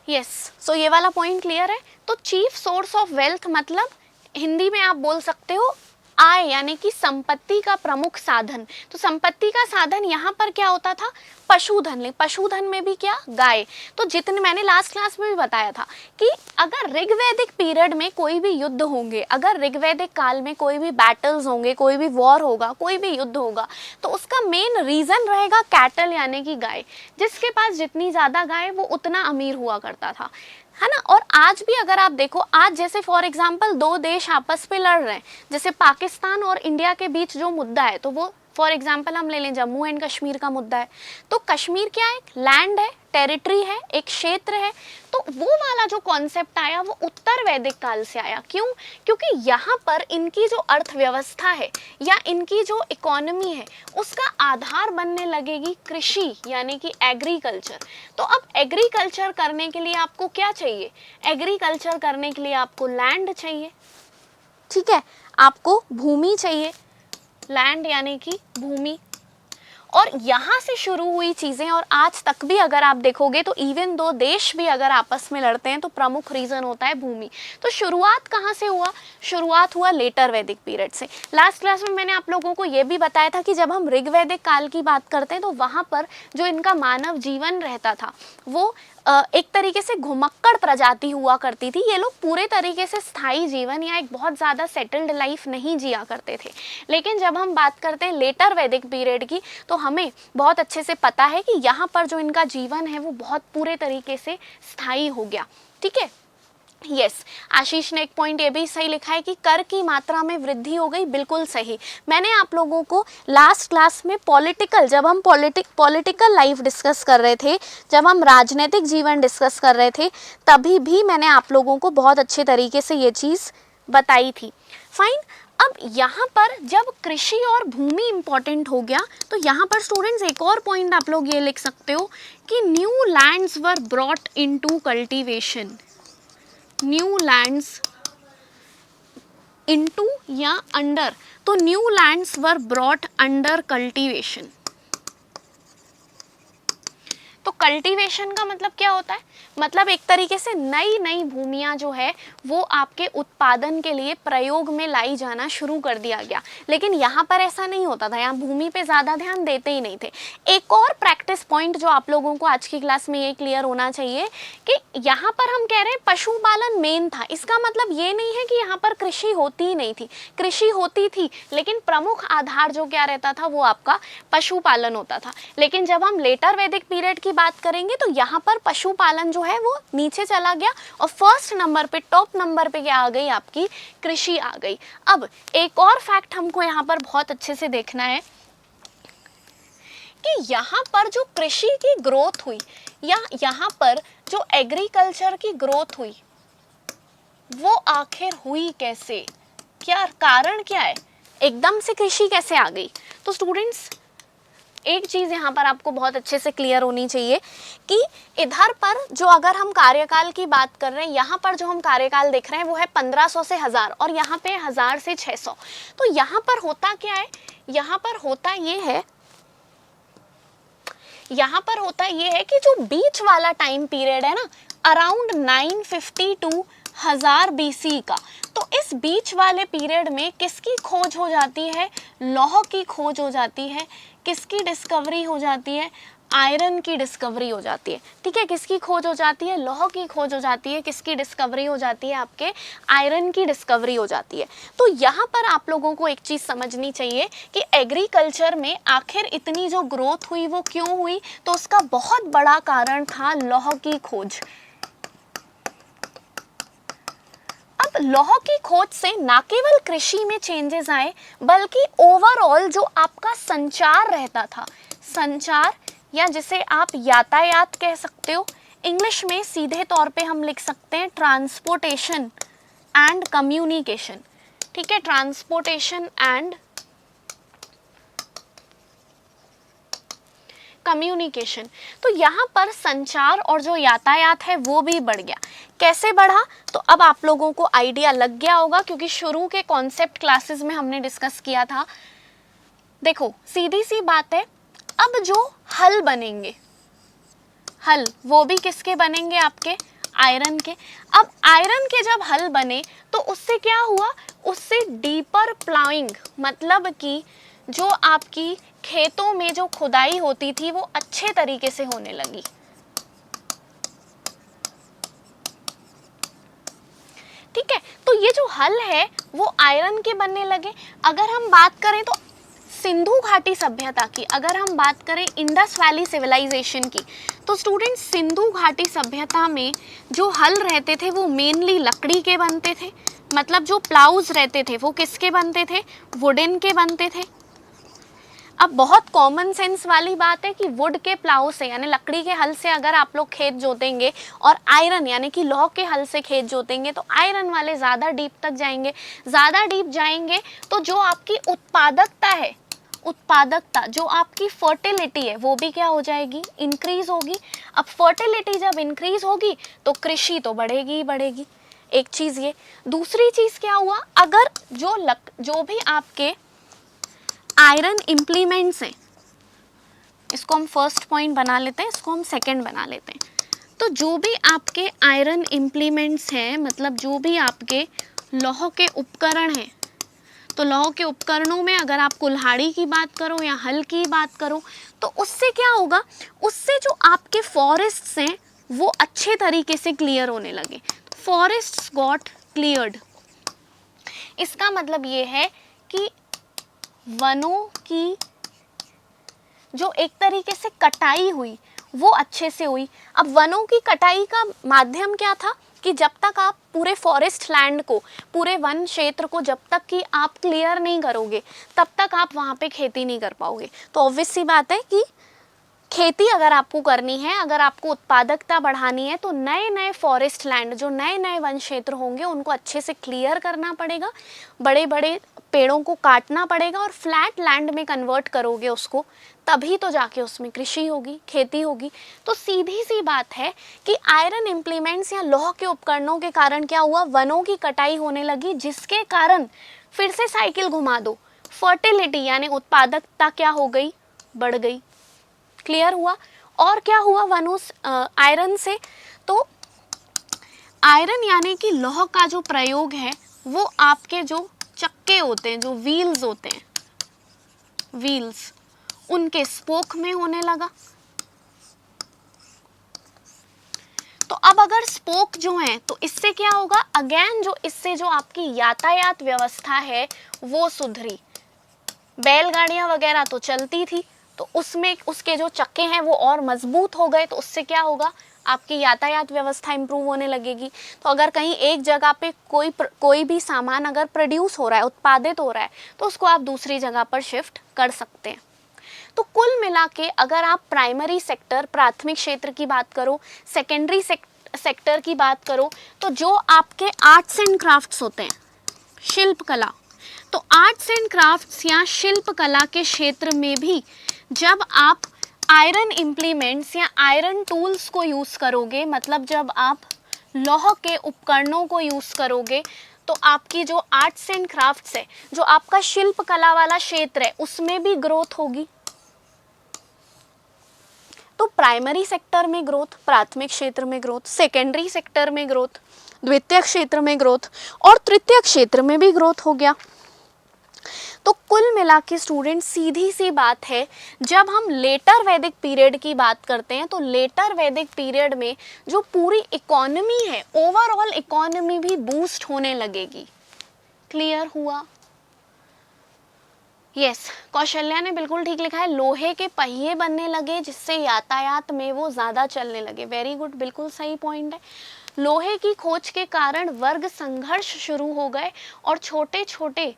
यस, सो ये वाला पॉइंट क्लियर है। तो चीफ सोर्स ऑफ वेल्थ मतलब हिंदी में आप बोल सकते हो आय यानी कि संपत्ति का प्रमुख साधन। तो संपत्ति का साधन यहाँ पर क्या होता था, पशुधन। पशुधन में भी क्या, गाय। तो जितने मैंने लास्ट क्लास में भी बताया था कि अगर ऋग्वैदिक पीरियड में कोई भी युद्ध होंगे, अगर ऋग्वैदिक काल में कोई भी बैटल्स होंगे, कोई भी वॉर होगा, कोई भी युद्ध होगा, तो उसका मेन रीजन रहेगा कैटल यानी कि गाय। जिसके पास जितनी ज्यादा गाय वो उतना अमीर हुआ करता था, है ना। और आज भी अगर आप देखो, आज जैसे फॉर एग्जांपल दो देश आपस में लड़ रहे हैं, जैसे पाकिस्तान और इंडिया के बीच जो मुद्दा है, तो वो फॉर एग्जांपल हम ले लें जम्मू एंड कश्मीर का मुद्दा है। तो कश्मीर क्या है, लैंड है, टेरिटरी है, एक क्षेत्र है। तो वो वाला जो कॉन्सेप्ट आया वो उत्तर वैदिक काल से आया। क्यों, क्योंकि यहाँ पर इनकी जो अर्थव्यवस्था है या इनकी जो इकोनॉमी है उसका आधार बनने लगेगी कृषि यानी कि एग्रीकल्चर। तो अब एग्रीकल्चर करने के लिए आपको क्या चाहिए, एग्रीकल्चर करने के लिए आपको लैंड चाहिए, ठीक है, आपको भूमि चाहिए, लैंड यानी कि भूमि। और यहाँ से शुरू हुई चीज़ें और आज तक भी अगर आप देखोगे तो इवन दो देश भी अगर आपस में लड़ते हैं तो प्रमुख रीज़न होता है भूमि। तो शुरुआत कहाँ से हुआ, शुरुआत हुआ लेटर वैदिक पीरियड से। लास्ट क्लास में मैंने आप लोगों को ये भी बताया था कि जब हम ऋग्वैदिक काल की बात करते हैं तो वहाँ पर जो इनका मानव जीवन रहता था वो एक तरीके से घुमक्कड़ प्रजाति हुआ करती थी। ये लोग पूरे तरीके से स्थायी जीवन या एक बहुत ज़्यादा सेटल्ड लाइफ नहीं जिया करते थे। लेकिन जब हम बात करते हैं लेटर वैदिक पीरियड की तो हमें बहुत अच्छे से पता है कि यहाँ पर जो इनका जीवन है वो बहुत पूरे तरीके से स्थायी हो गया, ठीक है। यस, आशीष ने एक पॉइंट ये भी सही लिखा है कि कर की मात्रा में वृद्धि हो गई, बिल्कुल सही। मैंने आप लोगों को लास्ट क्लास में पॉलिटिकल, जब हम पॉलिटिकल लाइफ डिस्कस कर रहे थे, जब हम राजनीतिक जीवन डिस्कस कर रहे थे, तभी भी मैंने आप लोगों को बहुत अच्छे तरीके से ये चीज़ बताई थी। फाइन, अब यहाँ पर जब कृषि और भूमि इंपॉर्टेंट हो गया तो यहाँ पर स्टूडेंट्स एक और पॉइंट आप लोग ये लिख सकते हो कि new lands were brought into cultivation. New lands into या अंडर, तो new lands were brought under cultivation. तो कल्टीवेशन का मतलब क्या होता है, मतलब एक तरीके से नई नई भूमियां जो है वो आपके उत्पादन के लिए प्रयोग में लाई जाना शुरू कर दिया गया। लेकिन यहाँ पर ऐसा नहीं होता था, यहाँ भूमि पे ज़्यादा ध्यान देते ही नहीं थे। एक और प्रैक्टिस पॉइंट जो आप लोगों को आज की क्लास में ये क्लियर होना चाहिए कि यहाँ पर हम कह रहे हैं पशुपालन मेन था, इसका मतलब ये नहीं है कि यहाँ पर कृषि होती ही नहीं थी, कृषि होती थी लेकिन प्रमुख आधार जो क्या रहता था वो आपका पशुपालन होता था। लेकिन जब हम लेटर वैदिक पीरियड की बात करेंगे तो यहाँ पर पशुपालन जो है वो नीचे चला गया और फर्स्ट नंबर पे, टॉप नंबर पे क्या आ गई, आपकी कृषि आ गई। अब एक और फैक्ट हमको यहाँ पर बहुत अच्छे से देखना है कि यहाँ पर जो कृषि की ग्रोथ हुई या यहाँ पर जो एग्रीकल्चर की ग्रोथ हुई वो आखिर हुई कैसे, क्या कारण क्या है, एकदम से कृषि कैसे आ गई। तो स्टूडेंट्स एक चीज़ यहाँ पर आपको बहुत अच्छे से क्लियर होनी चाहिए कि इधर पर जो अगर हम कार्यकाल की बात कर रहे हैं, यहाँ पर जो हम कार्यकाल देख रहे हैं वो है 1500 से 1000 और यहाँ पे 1000 से 600। तो यहाँ पर होता क्या है, यहाँ पर होता ये है कि जो बीच वाला टाइम पीरियड है ना, अराउंड 950 टू 1000 BC का, तो इस बीच वाले पीरियड में किसकी खोज हो जाती है, लौह की खोज हो जाती है, किसकी डिस्कवरी हो जाती है, आयरन की डिस्कवरी हो जाती है। ठीक है, किसकी खोज हो जाती है, लौह की खोज हो जाती है, किसकी डिस्कवरी हो जाती है, आपके आयरन की डिस्कवरी हो जाती है। तो यहाँ पर आप लोगों को एक चीज़ समझनी चाहिए कि एग्रीकल्चर में आखिर इतनी जो ग्रोथ हुई वो क्यों हुई, तो उसका बहुत बड़ा कारण था लौह की खोज। अब लौह की खोज से ना केवल कृषि में चेंजेस आए बल्कि ओवरऑल जो आपका संचार रहता था, संचार या जिसे आप यातायात कह सकते हो, इंग्लिश में सीधे तौर पे हम लिख सकते हैं ट्रांसपोर्टेशन एंड कम्युनिकेशन। ठीक है, ट्रांसपोर्टेशन एंड कम्युनिकेशन। तो यहाँ पर संचार और जो यातायात है वो भी बढ़ गया। कैसे बढ़ा, तो अब आप लोगों को आइडिया लग गया होगा क्योंकि शुरू के कॉन्सेप्ट क्लासेस में हमने डिस्कस किया था। देखो सीधी सी बात है, अब जो हल बनेंगे, हल वो भी किसके बनेंगे, आपके आयरन के। अब आयरन के जब हल बने तो उससे क्या हुआ, उससे डीपर प्लाइंग, मतलब कि जो आपकी खेतों में जो खुदाई होती थी वो अच्छे तरीके से होने लगी। ठीक है, तो ये जो हल है वो आयरन के बनने लगे। अगर हम बात करें तो सिंधु घाटी सभ्यता की, अगर हम बात करें इंडस वैली सिविलाइजेशन की, तो स्टूडेंट्स सिंधु घाटी सभ्यता में जो हल रहते थे वो मेनली लकड़ी के बनते थे। मतलब जो प्लाउज रहते थे वो किसके बनते थे, वुडन के बनते थे। अब बहुत कॉमन सेंस वाली बात है कि वुड के प्लाउ से यानी लकड़ी के हल से अगर आप लोग खेत जोतेंगे और आयरन यानी कि लौह के हल से खेत जोतेंगे तो आयरन वाले ज़्यादा डीप तक जाएंगे। ज़्यादा डीप जाएंगे तो जो आपकी उत्पादकता है, उत्पादकता जो आपकी फर्टिलिटी है वो भी क्या हो जाएगी, इंक्रीज होगी। अब फर्टिलिटी जब इंक्रीज होगी तो कृषि तो बढ़ेगी ही बढ़ेगी। एक चीज़ ये, दूसरी चीज़ क्या हुआ, अगर जो भी आपके आयरन इम्प्लीमेंट्स हैं, इसको हम फर्स्ट पॉइंट बना लेते हैं, इसको हम सेकंड बना लेते हैं। तो जो भी आपके आयरन इम्प्लीमेंट्स हैं, मतलब जो भी आपके लौह के उपकरण हैं, तो लौह के उपकरणों में अगर आप कुल्हाड़ी की बात करो या हल की बात करो तो उससे क्या होगा, उससे जो आपके फॉरेस्ट्स हैं वो अच्छे तरीके से क्लियर होने लगे। Forests got cleared. इसका मतलब ये है कि वनों की जो एक तरीके से कटाई हुई वो अच्छे से हुई। अब वनों की कटाई का माध्यम क्या था कि जब तक आप पूरे फॉरेस्ट लैंड को, पूरे वन क्षेत्र को जब तक कि आप क्लियर नहीं करोगे तब तक आप वहाँ पे खेती नहीं कर पाओगे। तो ऑब्वियस सी बात है कि खेती अगर आपको करनी है, अगर आपको उत्पादकता बढ़ानी है तो नए नए फॉरेस्ट लैंड, जो नए नए वन क्षेत्र होंगे उनको अच्छे से क्लियर करना पड़ेगा, बड़े बड़े पेड़ों को काटना पड़ेगा और फ्लैट लैंड में कन्वर्ट करोगे उसको, तभी तो जाके उसमें कृषि होगी, खेती होगी। तो सीधी सी बात है कि आयरन इम्प्लीमेंट्स या लौह के उपकरणों के कारण क्या हुआ, वनों की कटाई होने लगी, जिसके कारण फिर से साइकिल घुमा दो, फर्टिलिटी यानी उत्पादकता क्या हो गई, बढ़ गई। क्लियर हुआ। और क्या हुआ वनों आयरन से, तो आयरन यानी कि लौह का जो प्रयोग है वो आपके जो चक्के होते हैं, जो व्हील्स होते हैं, व्हील्स, उनके स्पोक में होने लगा। तो अब अगर स्पोक जो है तो इससे क्या होगा, अगेन जो इससे जो आपकी यातायात व्यवस्था है वो सुधरी। बैलगाड़ियां वगैरह तो चलती थी तो उसमें उसके जो चक्के हैं वो और मजबूत हो गए, तो उससे क्या होगा, आपकी यातायात व्यवस्था इंप्रूव होने लगेगी। तो अगर कहीं एक जगह पे कोई भी सामान अगर प्रोड्यूस हो रहा है, उत्पादित हो रहा है, तो उसको आप दूसरी जगह पर शिफ्ट कर सकते हैं। तो कुल मिला के अगर आप प्राइमरी सेक्टर, प्राथमिक क्षेत्र की बात करो, सेकेंडरी सेक्टर की बात करो, तो जो आपके आर्ट्स एंड क्राफ्ट्स होते हैं, शिल्प कला, तो आर्ट्स एंड क्राफ्ट्स या शिल्प कला के क्षेत्र में भी जब आप आयरन इम्प्लीमेंट्स या आयरन टूल्स को यूज़ करोगे, मतलब जब आप लौह के उपकरणों को यूज़ करोगे, तो आपकी जो आर्ट्स एंड क्राफ्ट्स है, जो आपका शिल्प कला वाला क्षेत्र है, उसमें भी ग्रोथ होगी। तो प्राइमरी सेक्टर में ग्रोथ, प्राथमिक क्षेत्र में ग्रोथ, सेकेंडरी सेक्टर में ग्रोथ, द्वितीय क्षेत्र में ग्रोथ और तृतीय क्षेत्र में भी ग्रोथ हो गया। तो कुल मिला के स्टूडेंट सीधी सी बात है, जब हम लेटर वैदिक पीरियड की बात करते हैं तो लेटर वैदिक पीरियड में जो पूरी इकोनॉमी है, ओवरऑल इकोनॉमी भी बूस्ट होने लगेगी। क्लियर हुआ? यस, कौशल्या ने बिल्कुल ठीक लिखा है, लोहे के पहिए बनने लगे जिससे यातायात में वो ज़्यादा चलने लगे। वेरी गुड, बिल्कुल सही पॉइंट है। लोहे की खोज के कारण वर्ग संघर्ष शुरू हो गए और छोटे छोटे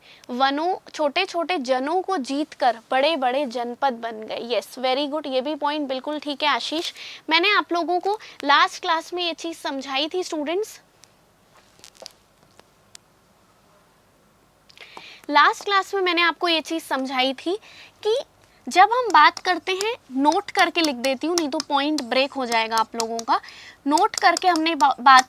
जनों को जीतकर बड़े बड़े जनपद बन गए। यस, वेरी गुड, ये भी पॉइंट बिल्कुल ठीक है आशीष। मैंने आप लोगों को लास्ट क्लास में ये चीज़ समझाई थी स्टूडेंट्स, लास्ट क्लास में मैंने आपको ये चीज़ समझाई थी कि जब हम बात करते हैं, नोट करके लिख देती हूँ नहीं तो पॉइंट ब्रेक हो जाएगा आप लोगों का। नोट करके हमने बात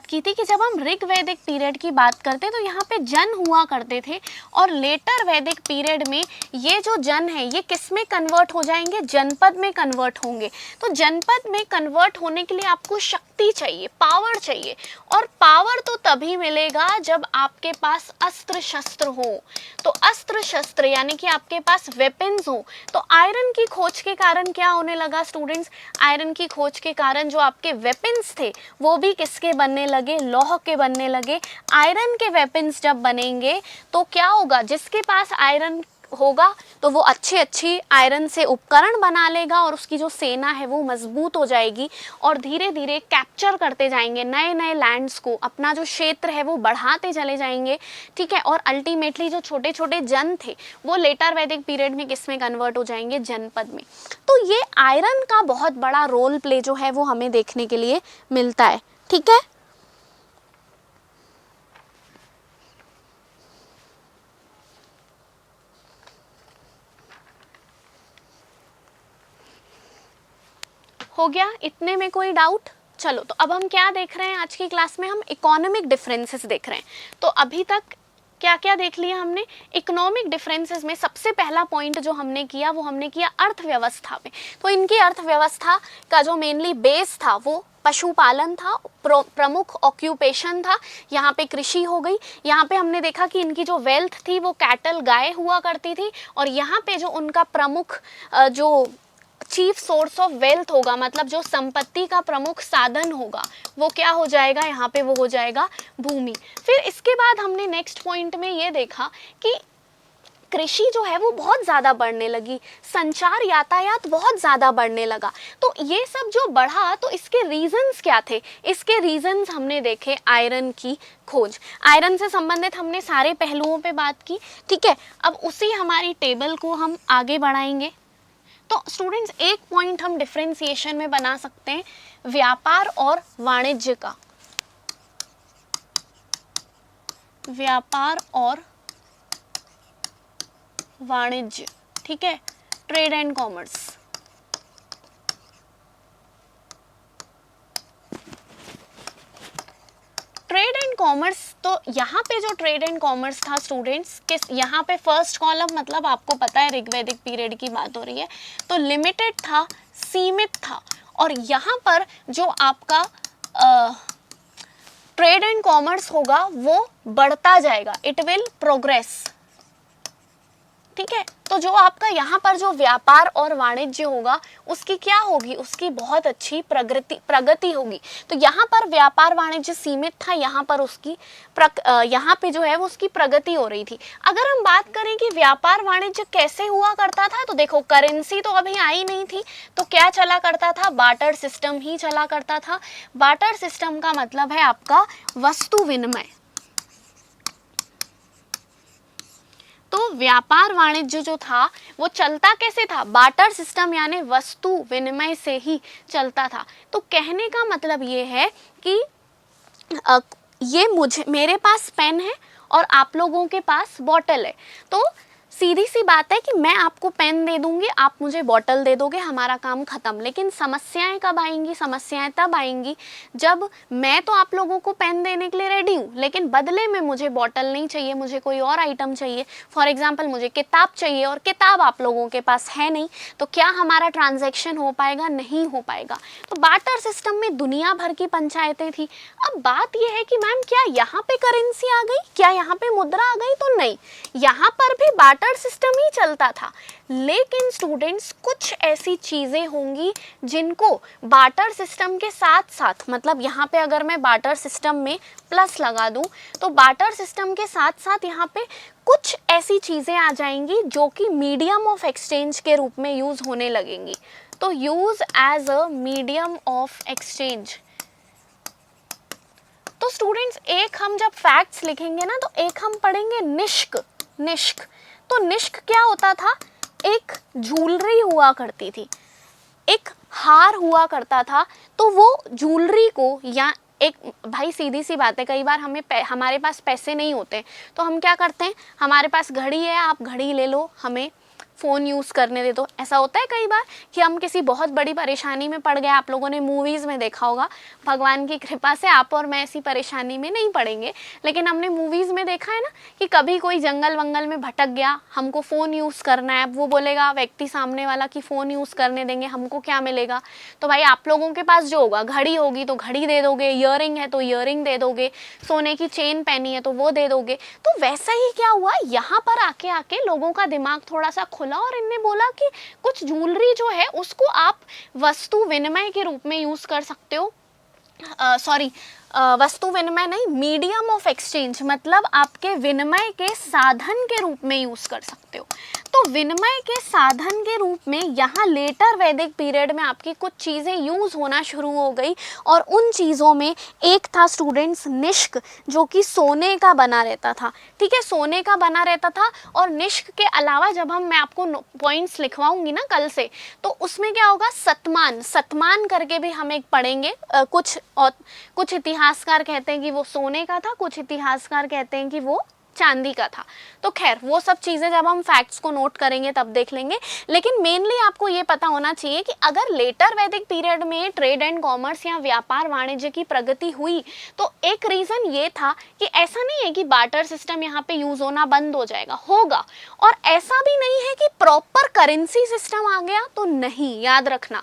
की थी कि जब हम ऋग वैदिक पीरियड की बात करते हैं तो यहाँ पे जन हुआ करते थे, और लेटर वैदिक पीरियड में ये जो जन है ये किस में कन्वर्ट हो जाएंगे? जनपद में कन्वर्ट होंगे। तो जनपद में कन्वर्ट होने के लिए आपको शक्ति चाहिए, पावर चाहिए, और पावर तो तभी मिलेगा जब आपके पास अस्त्र शस्त्र हो। तो अस्त्र शस्त्र यानी कि आपके पास वेपन्स हो। तो आयरन की खोज के कारण क्या होने लगा स्टूडेंट्स? आयरन की खोज के कारण जो आपके वेपन्स थे वो भी किसके बनने लगे? लौह के बनने लगे। आयरन के वेपन्स जब बनेंगे तो क्या होगा? जिसके पास आयरन होगा तो वो अच्छी आयरन से उपकरण बना लेगा और उसकी जो सेना है वो मजबूत हो जाएगी, और धीरे धीरे कैप्चर करते जाएंगे नए नए लैंड्स को, अपना जो क्षेत्र है वो बढ़ाते चले जाएंगे। ठीक है, और अल्टीमेटली जो छोटे छोटे जन थे वो लेटर वैदिक पीरियड में किस में कन्वर्ट हो जाएंगे? जनपद में। तो ये आयरन का बहुत बड़ा रोल प्ले जो है वो हमें देखने के लिए मिलता है। ठीक है, हो गया? इतने में कोई डाउट? चलो, तो अब हम क्या देख रहे हैं आज की क्लास में? हम इकोनॉमिक डिफरेंसेस देख रहे हैं। तो अभी तक क्या क्या देख लिया हमने? इकोनॉमिक डिफरेंसेस में सबसे पहला पॉइंट जो हमने किया वो हमने किया अर्थव्यवस्था में। तो इनकी अर्थव्यवस्था का जो मेनली बेस था वो पशुपालन था, प्रमुख ऑक्यूपेशन था। यहाँ पे कृषि हो गई। यहाँ पे हमने देखा कि इनकी जो वेल्थ थी वो कैटल, गाय हुआ करती थी, और यहाँ पे जो उनका प्रमुख जो चीफ सोर्स ऑफ वेल्थ होगा, मतलब जो संपत्ति का प्रमुख साधन होगा, वो क्या हो जाएगा? यहाँ पे वो हो जाएगा भूमि। फिर इसके बाद हमने नेक्स्ट पॉइंट में ये देखा कि कृषि जो है वो बहुत ज़्यादा बढ़ने लगी, संचार यातायात बहुत ज़्यादा बढ़ने लगा। तो ये सब जो बढ़ा, तो इसके रीजंस क्या थे? इसके रीजंस हमने देखे आयरन की खोज। आयरन से संबंधित हमने सारे पहलुओं पे बात की। ठीक है, अब उसी हमारी टेबल को हम आगे बढ़ाएंगे। तो स्टूडेंट्स, एक पॉइंट हम डिफरेंशिएशन में बना सकते हैं व्यापार और वाणिज्य का। व्यापार और वाणिज्य, ठीक है, trade and commerce. Trade and commerce, तो यहाँ पे जो ट्रेड एंड कॉमर्स था स्टूडेंट्स, किस यहाँ पे फर्स्ट कॉलम, मतलब आपको पता है ऋग्वैदिक पीरियड की बात हो रही है, तो लिमिटेड था, सीमित था। और यहाँ पर जो आपका ट्रेड एंड कॉमर्स होगा वो बढ़ता जाएगा, इट विल प्रोग्रेस। ठीक है, तो जो आपका यहाँ पर जो व्यापार और वाणिज्य होगा उसकी क्या होगी? उसकी बहुत अच्छी प्रगति होगी। तो यहाँ पर व्यापार वाणिज्य सीमित था, यहाँ पर उसकी यहाँ पे जो है वो उसकी प्रगति हो रही थी। अगर हम बात करें कि व्यापार वाणिज्य कैसे हुआ करता था, तो देखो करेंसी तो अभी आई नहीं थी, तो क्या चला करता था? बार्टर सिस्टम ही चला करता था। बार्टर सिस्टम का मतलब है आपका वस्तु विनिमय। तो व्यापार वाणिज्य जो था वो चलता कैसे था, बार्टर सिस्टम यानी वस्तु विनिमय से ही चलता था। तो कहने का मतलब ये है कि ये मेरे पास पेन है और आप लोगों के पास बॉटल है, तो सीधी सी बात है कि मैं आपको पेन दे दूंगी, आप मुझे बॉटल दे दोगे, हमारा काम खत्म। लेकिन समस्याएं कब आएंगी, समस्याएं तब आएंगी जब मैं तो आप लोगों को पेन देने के लिए रेडी हूँ, लेकिन बदले में मुझे बॉटल नहीं चाहिए, मुझे कोई और आइटम चाहिए। फॉर एग्जाम्पल मुझे किताब चाहिए और किताब आप लोगों के पास है नहीं, तो क्या हमारा ट्रांजैक्शन हो पाएगा, नहीं हो पाएगा। तो बार्टर सिस्टम में दुनिया भर की पंचायतें थी। अब बात यह है कि मैम क्या यहाँ पे करेंसी आ गई, क्या यहाँ पे मुद्रा आ गई, तो नहीं, यहाँ पर भी बार्टर सिस्टम ही चलता था। लेकिन स्टूडेंट्स कुछ ऐसी चीजें होंगी जिनको बार्टर सिस्टम के साथ साथ, मतलब यहाँ पे अगर मैं बार्टर सिस्टम में प्लस लगा दूं तो बार्टर सिस्टम के साथ साथ यहाँ पे कुछ ऐसी चीजें आ जाएंगी जो कि मीडियम ऑफ एक्सचेंज के रूप में यूज होने लगेंगी। तो use as a medium of exchange. तो स्टूडेंट्स एक हम जब फैक्ट्स लिखेंगे ना तो एक हम पढ़ेंगे निष्क। निष्क तो निष्क क्या होता था, एक ज्वेलरी हुआ करती थी, एक हार हुआ करता था। तो वो ज्वेलरी को या एक, भाई सीधी सी बात है, कई बार हमारे पास पैसे नहीं होते तो हम क्या करते हैं, हमारे पास घड़ी है, आप घड़ी ले लो, हमें फ़ोन यूज़ करने दे दो। ऐसा होता है कई बार कि हम किसी बहुत बड़ी परेशानी में पड़ गए, आप लोगों ने मूवीज़ में देखा होगा, भगवान की कृपा से आप और मैं ऐसी परेशानी में नहीं पड़ेंगे, लेकिन हमने मूवीज़ में देखा है ना कि कभी कोई जंगल वंगल में भटक गया, हमको फ़ोन यूज़ करना है, अब वो बोलेगा व्यक्ति सामने वाला कि फ़ोन यूज़ करने देंगे, हमको क्या मिलेगा। तो भाई आप लोगों के पास जो होगा, घड़ी होगी तो घड़ी दे दोगे, ईयरिंग है तो ईयरिंग दे दोगे, सोने की चेन पहनी है तो वो दे दोगे। तो वैसा ही क्या हुआ, यहाँ पर आके आके लोगों का दिमाग थोड़ा सा खुला और इनने बोला कि कुछ ज्वेलरी जो है उसको आप वस्तु विनिमय के रूप में यूज कर सकते हो। सॉरी, वस्तु विनिमय नहीं, मीडियम ऑफ एक्सचेंज, मतलब आपके विनिमय के साधन के रूप में यूज कर सकते हो। तो विनिमय के साधन के रूप में यहाँ लेटर वैदिक पीरियड में आपकी कुछ चीज़ें यूज होना शुरू हो गई, और उन चीज़ों में एक था स्टूडेंट्स निष्क, जो कि सोने का बना रहता था। ठीक है, सोने का बना रहता था। और निष्क के अलावा जब मैं आपको पॉइंट्स लिखवाऊंगी ना कल से, तो उसमें क्या होगा, सतमान, सतमान करके भी हम एक पढ़ेंगे। कुछ इतिहासकार कहते हैं कि वो सोने का था, कुछ इतिहासकार कहते हैं कि वो चांदी का था। तो खैर वो सब चीज़ें जब हम फैक्ट्स को नोट करेंगे तब देख लेंगे। लेकिन मेनली आपको ये पता होना चाहिए कि अगर लेटर वैदिक पीरियड में ट्रेड एंड कॉमर्स या व्यापार वाणिज्य की प्रगति हुई, तो एक रीज़न ये था कि ऐसा नहीं है कि बार्टर सिस्टम यहाँ पे यूज़ होना बंद हो जाएगा, होगा। और ऐसा भी नहीं है कि प्रॉपर करेंसी सिस्टम आ गया, तो नहीं, याद रखना।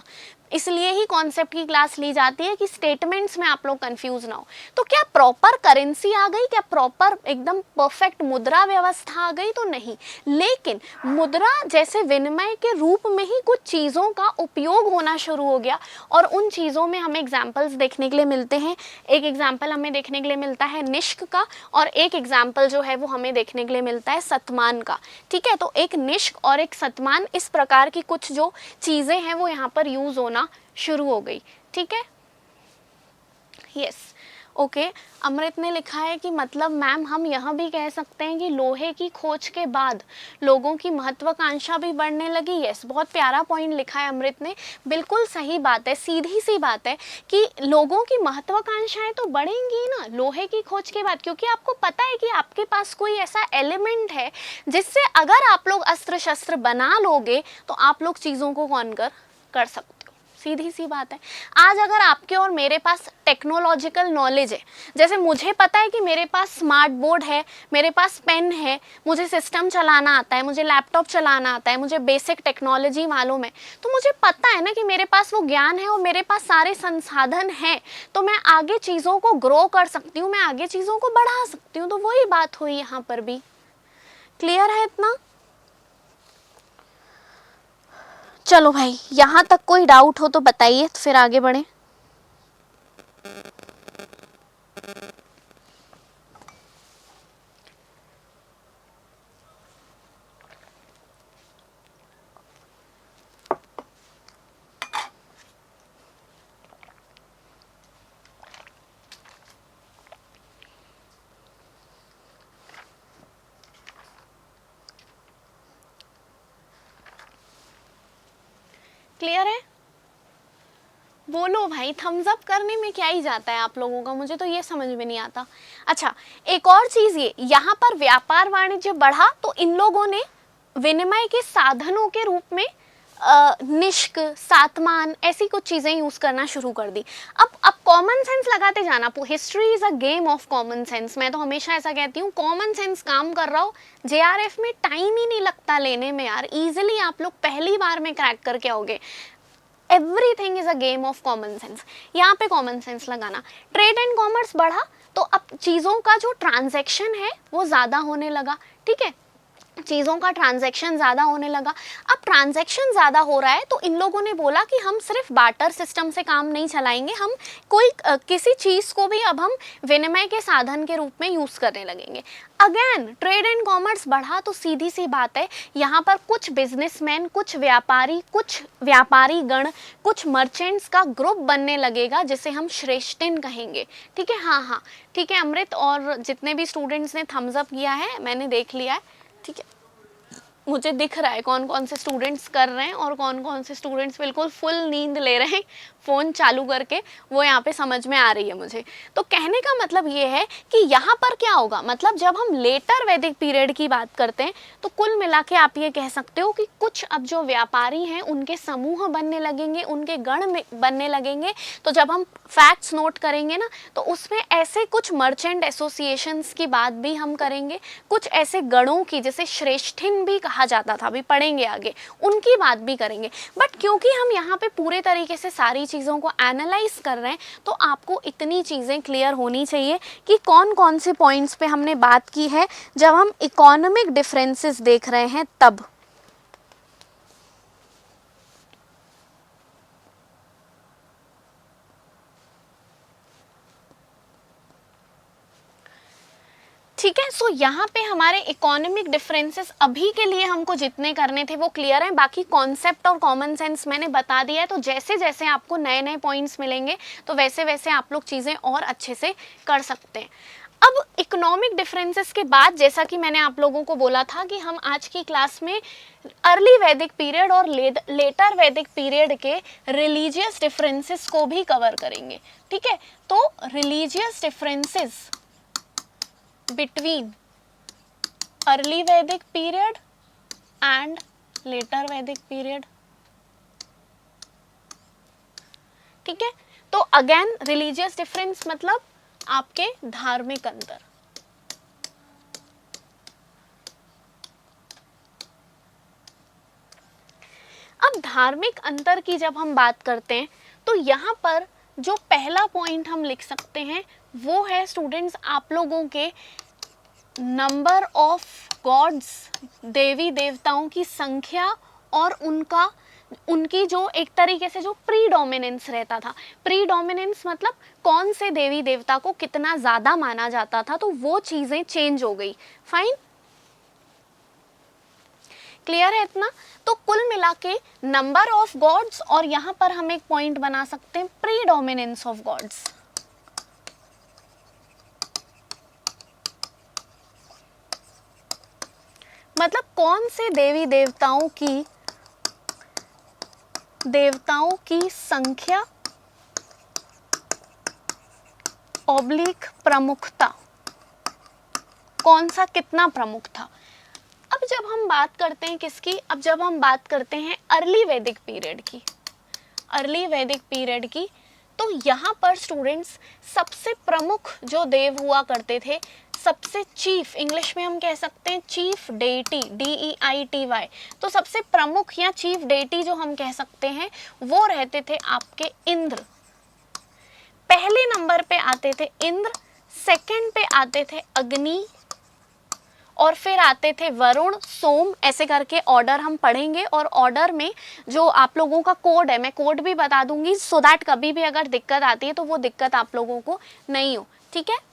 इसलिए ही कॉन्सेप्ट की क्लास ली जाती है कि स्टेटमेंट्स में आप लोग कंफ्यूज ना हो। तो क्या प्रॉपर करेंसी आ गई, क्या प्रॉपर एकदम परफेक्ट मुद्रा व्यवस्था आ गई, तो नहीं। लेकिन मुद्रा जैसे विनिमय के रूप में ही कुछ चीज़ों का उपयोग होना शुरू हो गया, और उन चीज़ों में हमें एग्जाम्पल्स देखने के लिए मिलते हैं। एक एग्जाम्पल हमें देखने के लिए मिलता है निष्क का, और एक एग्जाम्पल जो है वो हमें देखने के लिए मिलता है सतमान का। ठीक है, तो एक निष्क और एक सतमान, इस प्रकार की कुछ जो चीज़ें हैं वो यहाँ पर यूज़ होना शुरू हो गई। ठीक है, यस, ओके। अमृत ने लिखा है कि मतलब मैम हम यह भी कह सकते हैं कि लोहे की खोज के बाद लोगों की महत्वाकांक्षा भी बढ़ने लगी। यस, बहुत प्यारा पॉइंट लिखा है अमृत ने, बिल्कुल सही बात है, सीधी सी बात है कि लोगों की महत्वाकांक्षाएं तो बढ़ेंगी ना लोहे की खोज के बाद, क्योंकि आपको पता है कि आपके पास कोई ऐसा एलिमेंट है जिससे अगर आप लोग अस्त्र शस्त्र बना लोगे तो आप लोग चीज़ों को कॉन्कर कर सकते हो। सीधी सी बात है। आज अगर आपके और मेरे पास टेक्नोलॉजिकल नॉलेज है, जैसे मुझे पता है कि मेरे पास स्मार्ट बोर्ड है, मेरे पास पेन है, मुझे सिस्टम चलाना आता है, मुझे लैपटॉप चलाना आता है, मुझे बेसिक टेक्नोलॉजी मालूम है, तो मुझे पता है ना कि मेरे पास वो ज्ञान है और मेरे पास सारे संसाधन हैं, तो मैं आगे चीज़ों को ग्रो कर सकती हूँ, मैं आगे चीज़ों को बढ़ा सकती हूँ। तो वही बात हुई यहाँ पर भी। क्लियर है इतना? चलो भाई, यहाँ तक कोई डाउट हो तो बताइए, तो फिर आगे बढ़े। क्लियर है? बोलो भाई, थम्स अप करने में क्या ही जाता है आप लोगों का, मुझे तो ये समझ में नहीं आता। अच्छा, एक और चीज, ये यहाँ पर व्यापार वाणिज्य बढ़ा तो इन लोगों ने विनिमय के साधनों के रूप में निष्क, सातमान, ऐसी कुछ चीजें यूज करना शुरू कर दी। अब कॉमन सेंस लगाते जाना, history is a game of common sense. मैं तो हमेशा ऐसा कहती हूँ, कॉमन सेंस काम कर रहा हो, जेआरएफ में टाइम ही नहीं लगता लेने में यार, इजिली आप लोग पहली बार में क्रैक करके आओगे। Everything is a game of common sense, यहाँ पे कॉमन सेंस लगाना। ट्रेड एंड कॉमर्स बढ़ा तो अब चीज़ों का जो ट्रांजैक्शन है वो ज़्यादा होने लगा, ठीक है, चीज़ों का ट्रांजैक्शन ज़्यादा होने लगा। अब ट्रांजैक्शन ज़्यादा हो रहा है तो इन लोगों ने बोला कि हम सिर्फ बार्टर सिस्टम से काम नहीं चलाएंगे, हम कोई किसी चीज़ को भी अब हम विनिमय के साधन के रूप में यूज़ करने लगेंगे। अगेन ट्रेड एंड कॉमर्स बढ़ा तो सीधी सी बात है, यहाँ पर कुछ बिजनेसमैन, कुछ व्यापारी गण, कुछ मर्चेंट्स का ग्रुप बनने लगेगा जिसे हम श्रेष्ठिन कहेंगे, ठीक है। हाँ, ठीक है अमृत, और जितने भी स्टूडेंट्स ने थम्स अप किया है मैंने देख लिया है, ठीक है, मुझे दिख रहा है कौन कौन से स्टूडेंट्स कर रहे हैं और कौन कौन से स्टूडेंट्स बिल्कुल फुल नींद ले रहे हैं फ़ोन चालू करके, वो यहाँ पे समझ में आ रही है मुझे। तो कहने का मतलब ये है कि यहाँ पर क्या होगा, मतलब जब हम लेटर वैदिक पीरियड की बात करते हैं तो कुल मिला के आप ये कह सकते हो कि कुछ अब जो व्यापारी हैं उनके समूह बनने लगेंगे, उनके गण में बनने लगेंगे। तो जब हम फैक्ट्स नोट करेंगे ना तो उसमें ऐसे कुछ मर्चेंट एसोसिएशंस की बात भी हम करेंगे, कुछ ऐसे गणों की जिसे श्रेष्ठिन भी कहा जाता था, अभी पढ़ेंगे आगे, उनकी बात भी करेंगे। बट क्योंकि हम यहाँ पे पूरे तरीके से सारी चीज़ों को एनालाइज कर रहे हैं तो आपको इतनी चीज़ें क्लियर होनी चाहिए कि कौन कौन से पॉइंट्स पे हमने बात की है जब हम इकोनॉमिक डिफरेंसेस देख रहे हैं तब। ठीक है, सो यहाँ पे हमारे इकोनॉमिक डिफरेंसेस अभी के लिए हमको जितने करने थे वो क्लियर हैं, बाकी कॉन्सेप्ट और कॉमन सेंस मैंने बता दिया है। तो जैसे जैसे आपको नए नए पॉइंट्स मिलेंगे तो वैसे वैसे आप लोग चीज़ें और अच्छे से कर सकते हैं। अब इकोनॉमिक डिफरेंसेस के बाद, जैसा कि मैंने आप लोगों को बोला था कि हम आज की क्लास में अर्ली वैदिक पीरियड और लेटर वैदिक पीरियड के रिलीजियस डिफरेंसेस को भी कवर करेंगे, ठीक है। तो religious differences between early Vedic period and later Vedic period, ठीक है। तो अगेन रिलीजियस डिफरेंस मतलब आपके धार्मिक अंतर। अब धार्मिक अंतर की जब हम बात करते हैं तो यहाँ पर जो पहला पॉइंट हम लिख सकते हैं वो है स्टूडेंट्स आप लोगों के नंबर ऑफ गॉड्स, देवी देवताओं की संख्या और उनकी जो एक तरीके से जो प्रीडोमिनेंस रहता था। प्रीडोमिनेंस मतलब कौन से देवी देवता को कितना ज़्यादा माना जाता था, तो वो चीज़ें चेंज हो गई। फाइन, क्लियर है इतना? तो कुल मिला के नंबर ऑफ गॉड्स और यहाँ पर हम एक पॉइंट बना सकते हैं प्रीडोमिनेंस ऑफ गॉड्स। मतलब कौन से देवी देवताओं की संख्या ऑब्लिक प्रमुखता, कौन सा कितना प्रमुख था। अब जब हम बात करते हैं किसकी, अब जब हम बात करते हैं अर्ली वैदिक पीरियड की, तो यहाँ पर स्टूडेंट्स सबसे प्रमुख जो देव हुआ करते थे, सबसे चीफ, इंग्लिश में हम कह सकते हैं चीफ डेटी, DEITY, तो सबसे प्रमुख या चीफ डेटी जो हम कह सकते हैं वो रहते थे आपके इंद्र। पहले नंबर पे आते थे इंद्र, सेकंड पे आते थे अग्नि, और फिर आते थे वरुण, सोम, ऐसे करके ऑर्डर हम पढ़ेंगे। और ऑर्डर में जो आप लोगों का कोड है, मैं कोड भी बता दूंगी सो दैट कभी भी अगर दिक्कत आती है तो वो दिक्कत आप लोगों को नहीं हो, ठीक है।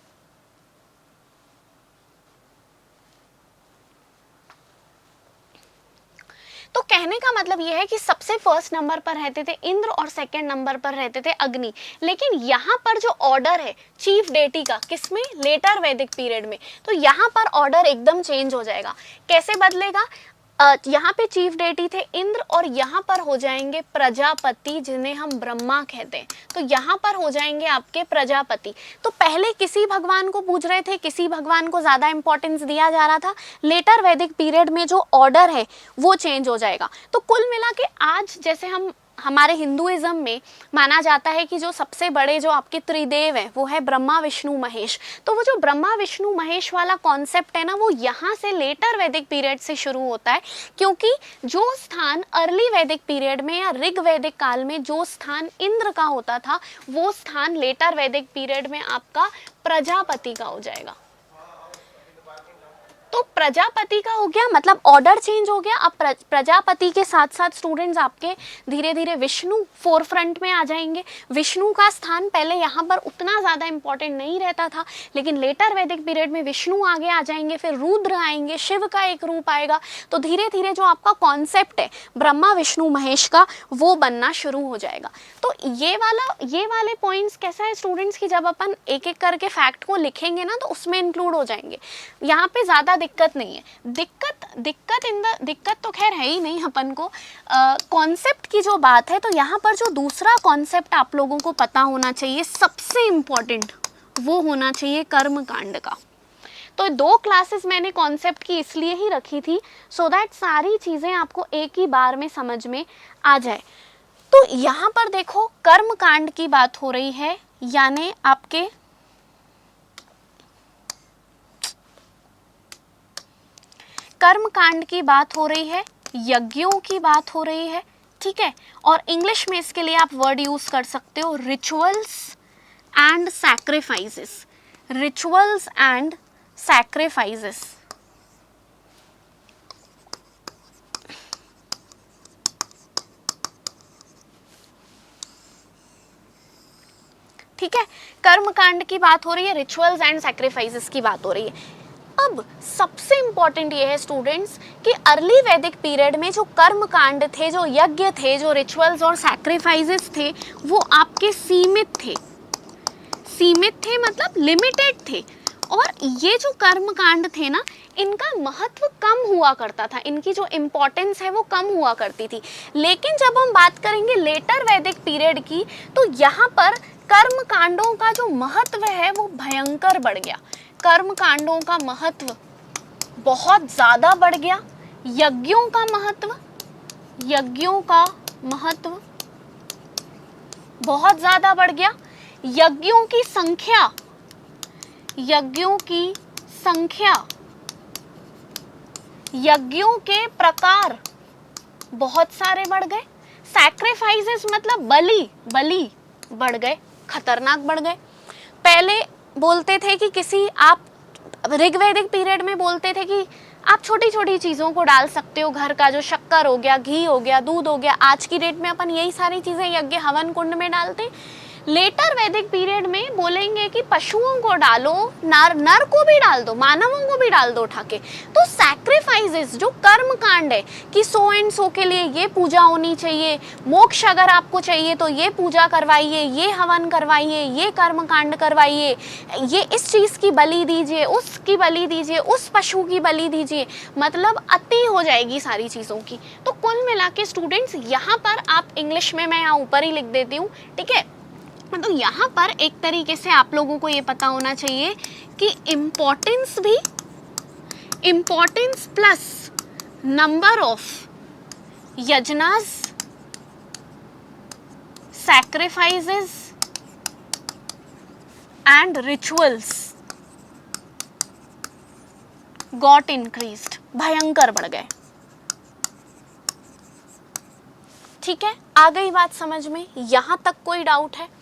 तो कहने का मतलब ये है कि सबसे फर्स्ट नंबर पर रहते थे इंद्र और सेकंड नंबर पर रहते थे अग्नि। लेकिन यहाँ पर जो ऑर्डर है चीफ डेटी का, किसमें, लेटर वैदिक पीरियड में, तो यहाँ पर ऑर्डर एकदम चेंज हो जाएगा। कैसे बदलेगा, यहाँ पे चीफ डेटी थे इंद्र और यहाँ पर हो जाएंगे प्रजापति जिन्हें हम ब्रह्मा कहते हैं। तो यहाँ पर हो जाएंगे आपके प्रजापति। तो पहले किसी भगवान को पूज रहे थे, किसी भगवान को ज़्यादा इंपॉर्टेंस दिया जा रहा था। लेटर वैदिक पीरियड में जो ऑर्डर है वो चेंज हो जाएगा। तो कुल मिला के आज जैसे हमारे हिंदुइज्म में माना जाता है कि जो सबसे बड़े जो आपके त्रिदेव हैं वो है ब्रह्मा विष्णु महेश। तो वो जो ब्रह्मा विष्णु महेश वाला कॉन्सेप्ट है ना, वो यहाँ से लेटर वैदिक पीरियड से शुरू होता है, क्योंकि जो स्थान अर्ली वैदिक पीरियड में या ऋग वैदिक काल में जो स्थान इंद्र का होता था, वो स्थान लेटर वैदिक पीरियड में आपका प्रजापति का हो जाएगा। तो प्रजापति का हो गया, मतलब ऑर्डर चेंज हो गया। अब प्रजापति के साथ साथ स्टूडेंट्स आपके धीरे धीरे विष्णु फोरफ्रंट में आ जाएंगे। विष्णु का स्थान पहले यहाँ पर उतना ज़्यादा इंपॉर्टेंट नहीं रहता था, लेकिन लेटर वैदिक पीरियड में विष्णु आगे आ जाएंगे, फिर रुद्र आएंगे, शिव का एक रूप आएगा। तो धीरे धीरे जो आपका कॉन्सेप्ट है ब्रह्मा विष्णु महेश का वो बनना शुरू हो जाएगा। तो ये वाले पॉइंट्स कैसा है स्टूडेंट्स की जब अपन एक एक करके फैक्ट को लिखेंगे ना तो उसमें इंक्लूड हो जाएंगे। यहाँ पे ज़्यादा दिक्कत नहीं है। दिक्कत तो खैर है ही नहीं अपन को। कॉन्सेप्ट की जो बात है, तो यहाँ पर जो दूसरा कॉन्सेप्ट आप लोगों को पता होना चाहिए सबसे इम्पोर्टेंट, वो होना चाहिए कर्म कांड का। तो 2 क्लासेस मैंने कॉन्सेप्ट की इसलिए ही रखी थी सो दैट सारी चीज़ें आपको एक ही बार में समझ में आ जाए। तो यहाँ पर देखो कर्म कांड की बात हो रही है, यानी आपके कर्म कांड की बात हो रही है, यज्ञों की बात हो रही है, ठीक है। और इंग्लिश में इसके लिए आप वर्ड यूज कर सकते हो rituals and sacrifices. Rituals and sacrifices. ठीक है, कर्म कांड की बात हो रही है, रिचुअल्स एंड सैक्रिफाइसेस की बात हो रही है। अब सबसे इंपॉर्टेंट ये है स्टूडेंट्स कि अर्ली वैदिक पीरियड में जो कर्म कांड थे, जो यज्ञ थे, जो रिचुअल्स और सैक्रिफाइसेस थे, वो आपके सीमित थे मतलब लिमिटेड थे। और ये जो कर्म कांड थे ना, इनका महत्व कम हुआ करता था, इनकी जो इम्पोर्टेंस है वो कम हुआ करती थी। लेकिन जब हम बात करेंगे लेटर वैदिक पीरियड की, तो यहाँ पर कर्म कांडों का जो महत्व है वो भयंकर बढ़ गया। कर्म कांडों का महत्व बहुत ज़्यादा बढ़ गया। यज्ञों का महत्व बहुत ज़्यादा बढ़ गया। यज्ञों की संख्या, यज्ञों के प्रकार बहुत सारे बढ़ गए। सैक्रिफाइसेस मतलब बलि बढ़ गए, खतरनाक बढ़ गए। पहले बोलते थे कि किसी आप ऋग्वैदिक पीरियड में बोलते थे कि आप छोटी छोटी चीज़ों को डाल सकते हो, घर का जो शक्कर हो गया, घी हो गया, दूध हो गया। आज की डेट में अपन यही सारी चीज़ें यज्ञ हवन कुंड में डालते हैं। लेटर वैदिक पीरियड में बोलेंगे कि पशुओं को डालो, नर को भी डाल दो, मानवों को भी डाल दो उठा के। तो सैक्रिफाइसेस जो कर्म कांड है कि सो एंड सो के लिए ये पूजा होनी चाहिए, मोक्ष अगर आपको चाहिए तो ये पूजा करवाइए, ये हवन करवाइए, ये कर्म कांड करवाइए, ये इस चीज़ की बलि दीजिए, उसकी बलि दीजिए, उस पशु की बलि दीजिए, मतलब अति हो जाएगी सारी चीज़ों की। तो कुल मिला के स्टूडेंट्स यहाँ पर आप इंग्लिश में मैं यहाँ ऊपर ही लिख देती हूँ, ठीक है। तो यहाँ पर एक तरीके से आप लोगों को ये पता होना चाहिए कि इम्पोर्टेंस प्लस नंबर ऑफ यजनास, sacrifices and rituals got increased, भयंकर बढ़ गए। ठीक है, आ गई बात समझ में? यहां तक कोई डाउट है?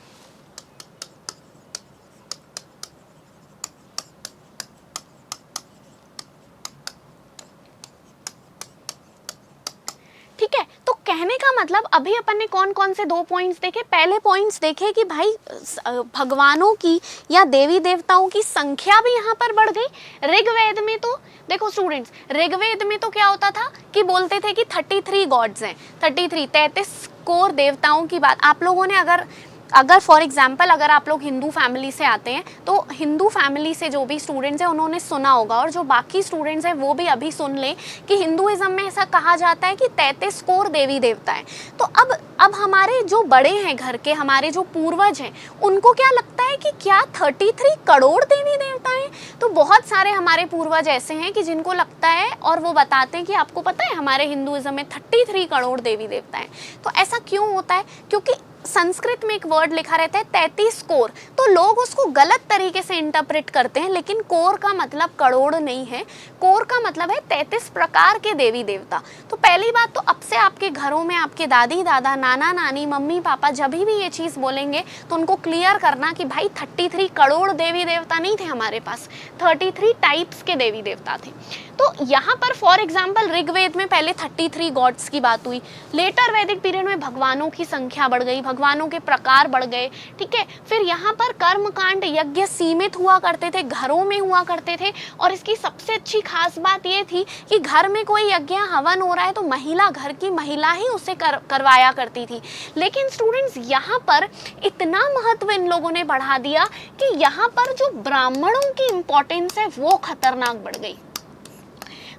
ठीक है, तो कहने का मतलब अभी अपन ने कौन कौन से 2 पॉइंट्स देखे। पहले पॉइंट्स देखे कि भाई भगवानों की या देवी देवताओं की संख्या भी यहाँ पर बढ़ गई। ऋग्वेद में तो देखो स्टूडेंट्स, ऋग्वेद में तो क्या होता था कि बोलते थे कि 33 गॉड्स हैं, 33 कोर देवताओं की बात। आप लोगों ने अगर अगर फॉर एग्जांपल अगर आप लोग हिंदू फैमिली से आते हैं तो हिंदू फैमिली से जो भी स्टूडेंट्स हैं उन्होंने सुना होगा, और जो बाकी स्टूडेंट्स हैं वो भी अभी सुन लें कि हिंदुइज्म में ऐसा कहा जाता है कि 33 करोड़ देवी देवता हैं। तो अब हमारे जो बड़े हैं घर के, हमारे जो पूर्वज हैं, उनको क्या लगता है कि क्या 33 करोड़ देवी देवता हैं? तो बहुत सारे हमारे पूर्वज ऐसे हैं कि जिनको लगता है और वो बताते हैं कि आपको पता है हमारे हिंदुइज्म में 33 करोड़ देवी देवता हैं। तो ऐसा क्यों होता है? क्योंकि संस्कृत में एक वर्ड लिखा रहता है 33 कोर, तो लोग उसको गलत तरीके से इंटरप्रेट करते हैं, लेकिन कोर का मतलब करोड़ नहीं है, कोर का मतलब है 33 प्रकार के देवी देवता। तो पहली बात तो अब से आपके घरों में आपके दादी दादा, नाना नानी, मम्मी पापा जब भी ये चीज़ बोलेंगे तो उनको क्लियर करना कि भाई 33 करोड़ देवी देवता नहीं थे हमारे पास, 33 टाइप्स के देवी देवता थे। तो यहाँ पर फॉर एग्जाम्पल ऋग्वेद में पहले 33 गॉड्स की बात हुई, लेटर वैदिक पीरियड में भगवानों की संख्या बढ़ गई, भगवानों के प्रकार बढ़ गए, ठीक है। फिर यहाँ पर कर्मकांड यज्ञ सीमित हुआ करते थे, घरों में हुआ करते थे, और इसकी सबसे अच्छी खास बात ये थी कि घर में कोई यज्ञ हवन हो रहा है तो महिला, घर की महिला ही उसे करवाया करती थी। लेकिन स्टूडेंट्स यहाँ पर इतना महत्व इन लोगों ने बढ़ा दिया कि यहाँ पर जो ब्राह्मणों की इंपॉर्टेंस है वो खतरनाक बढ़ गई।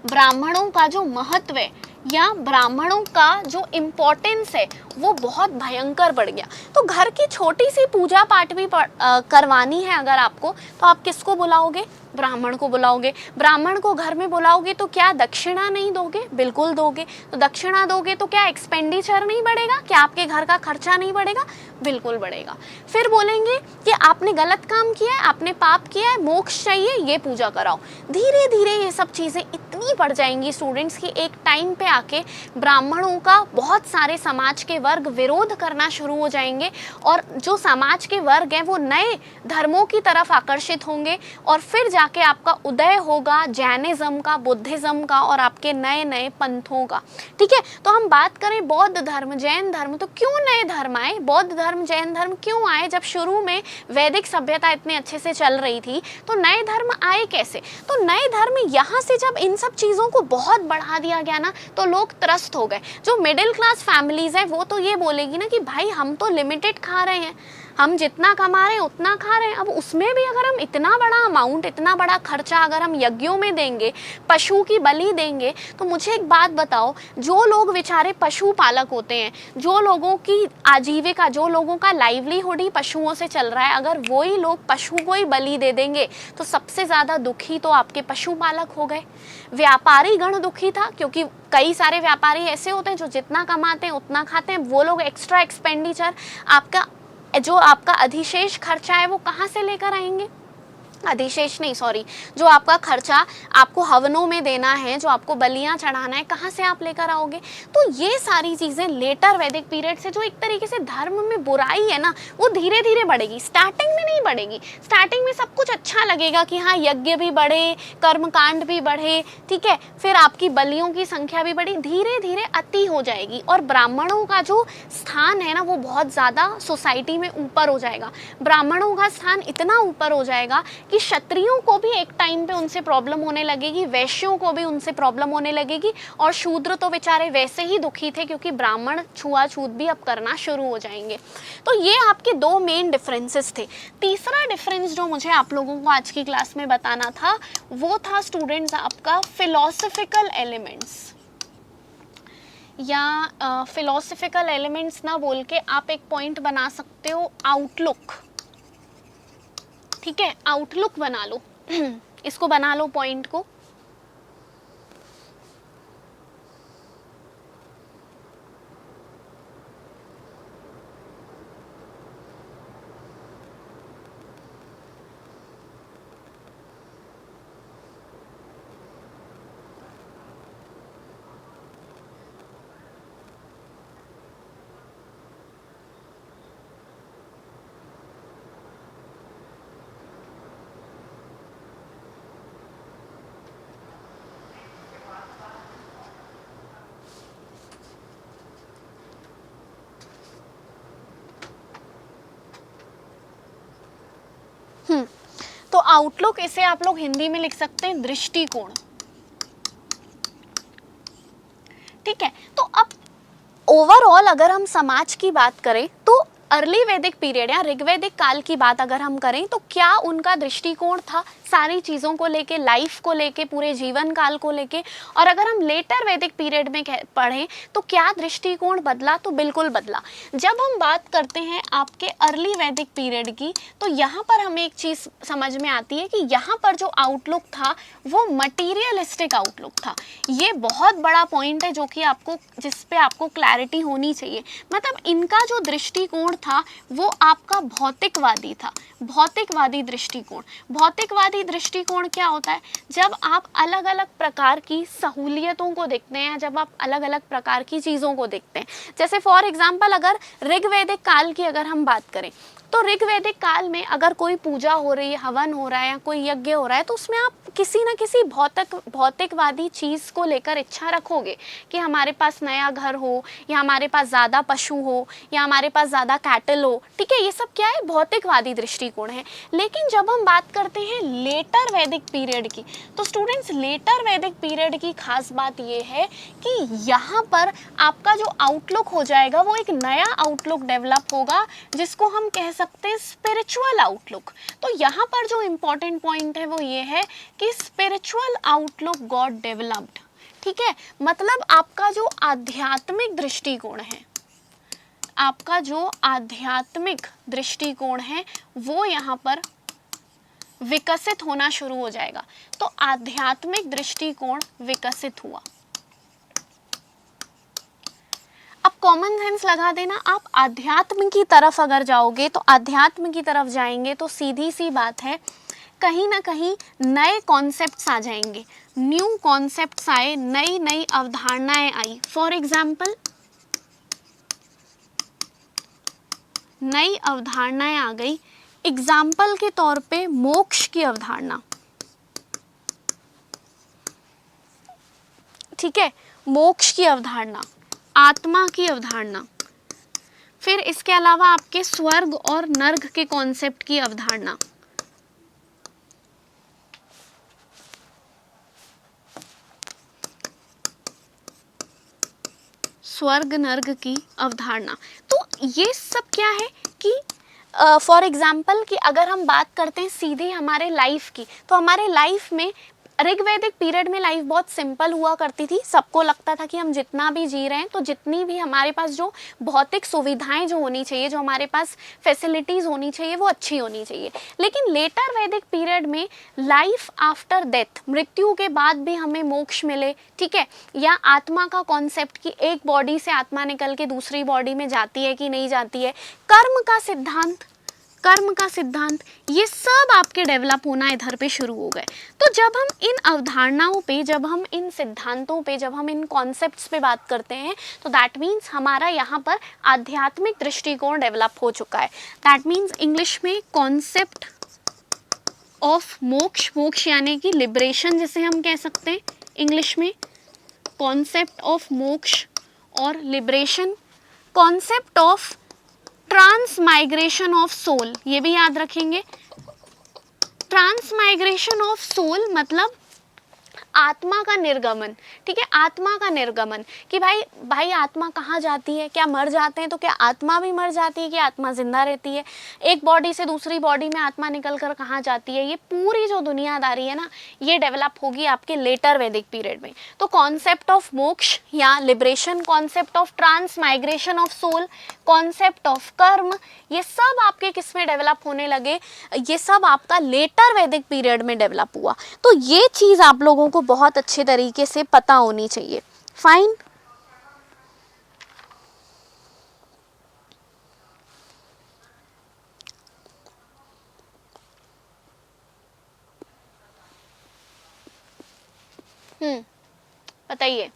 ब्राह्मणों का जो महत्व है या ब्राह्मणों का जो इम्पोर्टेंस है वो बहुत भयंकर बढ़ गया। तो घर की छोटी सी पूजा पाठ भी करवानी है अगर आपको, तो आप किसको बुलाओगे? ब्राह्मण को बुलाओगे। ब्राह्मण को घर में बुलाओगे तो क्या दक्षिणा नहीं दोगे? बिल्कुल दोगे। तो दक्षिणा दोगे तो क्या एक्सपेंडिचर नहीं बढ़ेगा? क्या आपके घर का खर्चा नहीं बढ़ेगा? बिल्कुल बढ़ेगा। फिर बोलेंगे कि आपने गलत काम किया है, आपने पाप किया है, मोक्ष चाहिए, ये पूजा कराओ। धीरे धीरे ये सब चीज़ें इतनी बढ़ जाएंगी स्टूडेंट्स की एक टाइम पे आके ब्राह्मणों का बहुत सारे समाज के वर्ग विरोध करना शुरू हो जाएंगे, और जो समाज के वर्ग हैं वो नए धर्मों की तरफ आकर्षित होंगे, और फिर जाके आपका उदय होगा जैनिज्म का, बुद्धिज्म का, और आपके नए नए पंथों का। ठीक है, तो हम बात करें बौद्ध धर्म, जैन धर्म, तो क्यों नए धर्म आए? बौद्ध धर्म, जैन धर्म क्यों आए? जब शुरू में वैदिक सभ्यता इतने अच्छे से चल रही थी तो नए धर्म आए कैसे? तो नए धर्म यहाँ से जब इन सब चीज़ों को बहुत बढ़ा दिया गया ना तो लोग त्रस्त हो गए। जो मिडिल क्लास फैमिलीज हैं वो तो ये बोलेगी ना कि भाई हम तो लिमिटेड खा रहे हैं, हम जितना कमा रहे हैं उतना खा रहे हैं, अब उसमें भी अगर हम इतना बड़ा अमाउंट, इतना बड़ा खर्चा अगर हम यज्ञों में देंगे, पशु की बलि देंगे, तो मुझे एक बात बताओ, जो लोग बेचारे पशु पालक होते हैं, जो लोगों की आजीविका, जो लोगों का लाइवलीहुड ही पशुओं से चल रहा है, अगर वही लोग पशु को ही बलि दे देंगे तो सबसे ज़्यादा दुखी तो आपके पशुपालक हो गए। व्यापारी गण दुखी था, क्योंकि कई सारे व्यापारी ऐसे होते हैं जो जितना कमाते हैं उतना खाते हैं, वो लोग एक्स्ट्रा एक्सपेंडिचर, आपका जो आपका अधिशेष खर्चा है वो कहाँ से लेकर आएंगे? अधिशेष नहीं, सॉरी, जो आपका खर्चा आपको हवनों में देना है, जो आपको बलियां चढ़ाना है, कहाँ से आप लेकर आओगे? तो ये सारी चीज़ें लेटर वैदिक पीरियड से जो एक तरीके से धर्म में बुराई है ना वो धीरे धीरे बढ़ेगी, स्टार्टिंग में नहीं बढ़ेगी। स्टार्टिंग में सब कुछ अच्छा लगेगा कि हाँ यज्ञ भी बढ़े, कर्मकांड भी बढ़े, ठीक है, फिर आपकी बलियों की संख्या भी बढ़ी, धीरे धीरे अति हो जाएगी और ब्राह्मणों का जो स्थान है ना वो बहुत ज़्यादा सोसाइटी में ऊपर हो जाएगा। ब्राह्मणों का स्थान इतना ऊपर हो जाएगा कि क्षत्रियों को भी एक टाइम पे उनसे प्रॉब्लम होने लगेगी, वैश्यों को भी उनसे प्रॉब्लम होने लगेगी, और शूद्र तो बेचारे वैसे ही दुखी थे क्योंकि ब्राह्मण छुआछूत भी अब करना शुरू हो जाएंगे। तो ये आपके दो मेन डिफरेंसेस थे। तीसरा डिफरेंस जो मुझे आप लोगों को आज की क्लास में बताना था वो था स्टूडेंट्स आपका फिलोसफिकल एलिमेंट्स, या फिलोसफिकल एलिमेंट्स ना बोल के आप एक पॉइंट बना सकते हो आउटलुक। ठीक है, आउटलुक बना लो इसको बना लो पॉइंट को। तो आउटलुक इसे आप लोग हिंदी में लिख सकते हैं दृष्टिकोण। ठीक है, तो अब ओवरऑल अगर हम समाज की बात करें तो अर्ली वैदिक पीरियड या ऋग्वैदिक काल की बात अगर हम करें तो क्या उनका दृष्टिकोण था सारी चीज़ों को लेके, लाइफ को लेके, पूरे जीवन काल को लेके। और अगर हम लेटर वैदिक पीरियड में पढ़ें तो क्या दृष्टिकोण बदला, तो बिल्कुल बदला। जब हम बात करते हैं आपके अर्ली वैदिक पीरियड की तो यहाँ पर हमें एक चीज़ समझ में आती है कि यहाँ पर जो आउटलुक था वो मटीरियलिस्टिक आउटलुक था। ये बहुत बड़ा पॉइंट है जो कि आपको, जिस पे आपको क्लैरिटी होनी चाहिए। मतलब इनका जो दृष्टिकोण था वो आपका भौतिकवादी था, भौतिकवादी दृष्टिकोण। भौतिकवादी दृष्टिकोण क्या होता है? जब आप अलग अलग प्रकार की सहूलियतों को देखते हैं, जब आप अलग अलग प्रकार की चीज़ों को देखते हैं। जैसे फॉर एग्जाम्पल अगर ऋग्वैदिक काल की अगर हम बात करें तो ऋग्वैदिक काल में अगर कोई पूजा हो रही है, हवन हो रहा है या कोई यज्ञ हो रहा है तो उसमें आप किसी न किसी भौतिकवादी चीज़ को लेकर इच्छा रखोगे कि हमारे पास नया घर हो, या हमारे पास ज़्यादा पशु हो, या हमारे पास ज़्यादा कैटल हो। ठीक है, ये सब क्या है? भौतिकवादी दृष्टिकोण है। लेकिन जब हम बात करते हैं लेटर वैदिक पीरियड की तो स्टूडेंट्स लेटर वैदिक पीरियड की खास बात ये है कि यहाँ पर आपका जो आउटलुक हो जाएगा वो एक नया आउटलुक डेवलप होगा जिसको हम कह सकते हैं स्पिरिचुअल आउटलुक। तो यहाँ पर जो इम्पोर्टेंट पॉइंट है वो ये है कि स्पिरिचुअल आउटलुक गॉट डेवलप्ड। ठीक है, मतलब आपका जो आध्यात्मिक दृष्टिकोण है, आपका जो आध्यात्मिक दृष्टिकोण है वो यहाँ पर विकसित होना शुरू हो जाएगा। तो आध्यात्मिक दृष्टिकोण विकसित हुआ। अब कॉमन सेंस लगा देना, आप आध्यात्म की तरफ अगर जाओगे तो आध्यात्म की तरफ जाएंगे तो सीधी सी बात है कहीं ना कहीं नए कॉन्सेप्ट्स आ जाएंगे, न्यू कॉन्सेप्ट्स आए, नई नई अवधारणाएं आई। फॉर एग्जाम्पल नई अवधारणाएं आ गई। एग्जाम्पल के तौर पे मोक्ष की अवधारणा। ठीक है, मोक्ष की अवधारणा, आत्मा की अवधारणा। फिर इसके अलावा आपके स्वर्ग और नर्क के कॉन्सेप्ट की अवधारणा। स्वर्ग नर्क की अवधारणा। तो ये सब क्या है कि फॉर एग्जाम्पल कि अगर हम बात करते हैं सीधे हमारे लाइफ की, तो हमारे लाइफ में ऋग्वैदिक पीरियड में लाइफ बहुत सिंपल हुआ करती थी। सबको लगता था कि हम जितना भी जी रहे हैं तो जितनी भी हमारे पास जो भौतिक सुविधाएं जो होनी चाहिए, जो हमारे पास फैसिलिटीज़ होनी चाहिए वो अच्छी होनी चाहिए। लेकिन लेटर वैदिक पीरियड में लाइफ आफ्टर डेथ, मृत्यु के बाद भी हमें मोक्ष मिले, ठीक है, या आत्मा का कॉन्सेप्ट कि एक बॉडी से आत्मा निकल के दूसरी बॉडी में जाती है कि नहीं जाती है, कर्म का सिद्धांत, कर्म का सिद्धांत, ये सब आपके डेवलप होना इधर पे शुरू हो गए। तो जब हम इन अवधारणाओं पे, जब हम इन सिद्धांतों पे, जब हम इन कॉन्सेप्ट्स पे बात करते हैं तो दैट मीन्स हमारा यहाँ पर आध्यात्मिक दृष्टिकोण डेवलप हो चुका है। दैट मीन्स इंग्लिश में कॉन्सेप्ट ऑफ मोक्ष, मोक्ष यानी कि लिबरेशन जिसे हम कह सकते हैं इंग्लिश में, कॉन्सेप्ट ऑफ मोक्ष और liberation, concept of transmigration of soul, ये भी याद रखेंगे। ट्रांसमाइग्रेशन ऑफ सोल मतलब आत्मा का निर्गमन। ठीक है, आत्मा का निर्गमन कि भाई आत्मा कहाँ जाती है, क्या मर जाते हैं तो क्या आत्मा भी मर जाती है कि आत्मा जिंदा रहती है, एक बॉडी से दूसरी बॉडी में आत्मा निकल कर कहाँ जाती है, ये पूरी जो दुनियादारी है ना ये डेवलप होगी आपके लेटर वैदिक पीरियड में। तो कॉन्सेप्ट ऑफ मोक्ष या liberation, concept of transmigration of soul, concept of karma, ये सब आपके किस में डेवलप होने लगे, ये सब आपका लेटर वैदिक पीरियड में डेवलप हुआ। तो ये चीज़ आप लोगों को बहुत अच्छे तरीके से पता होनी चाहिए। फाइन, बताइए।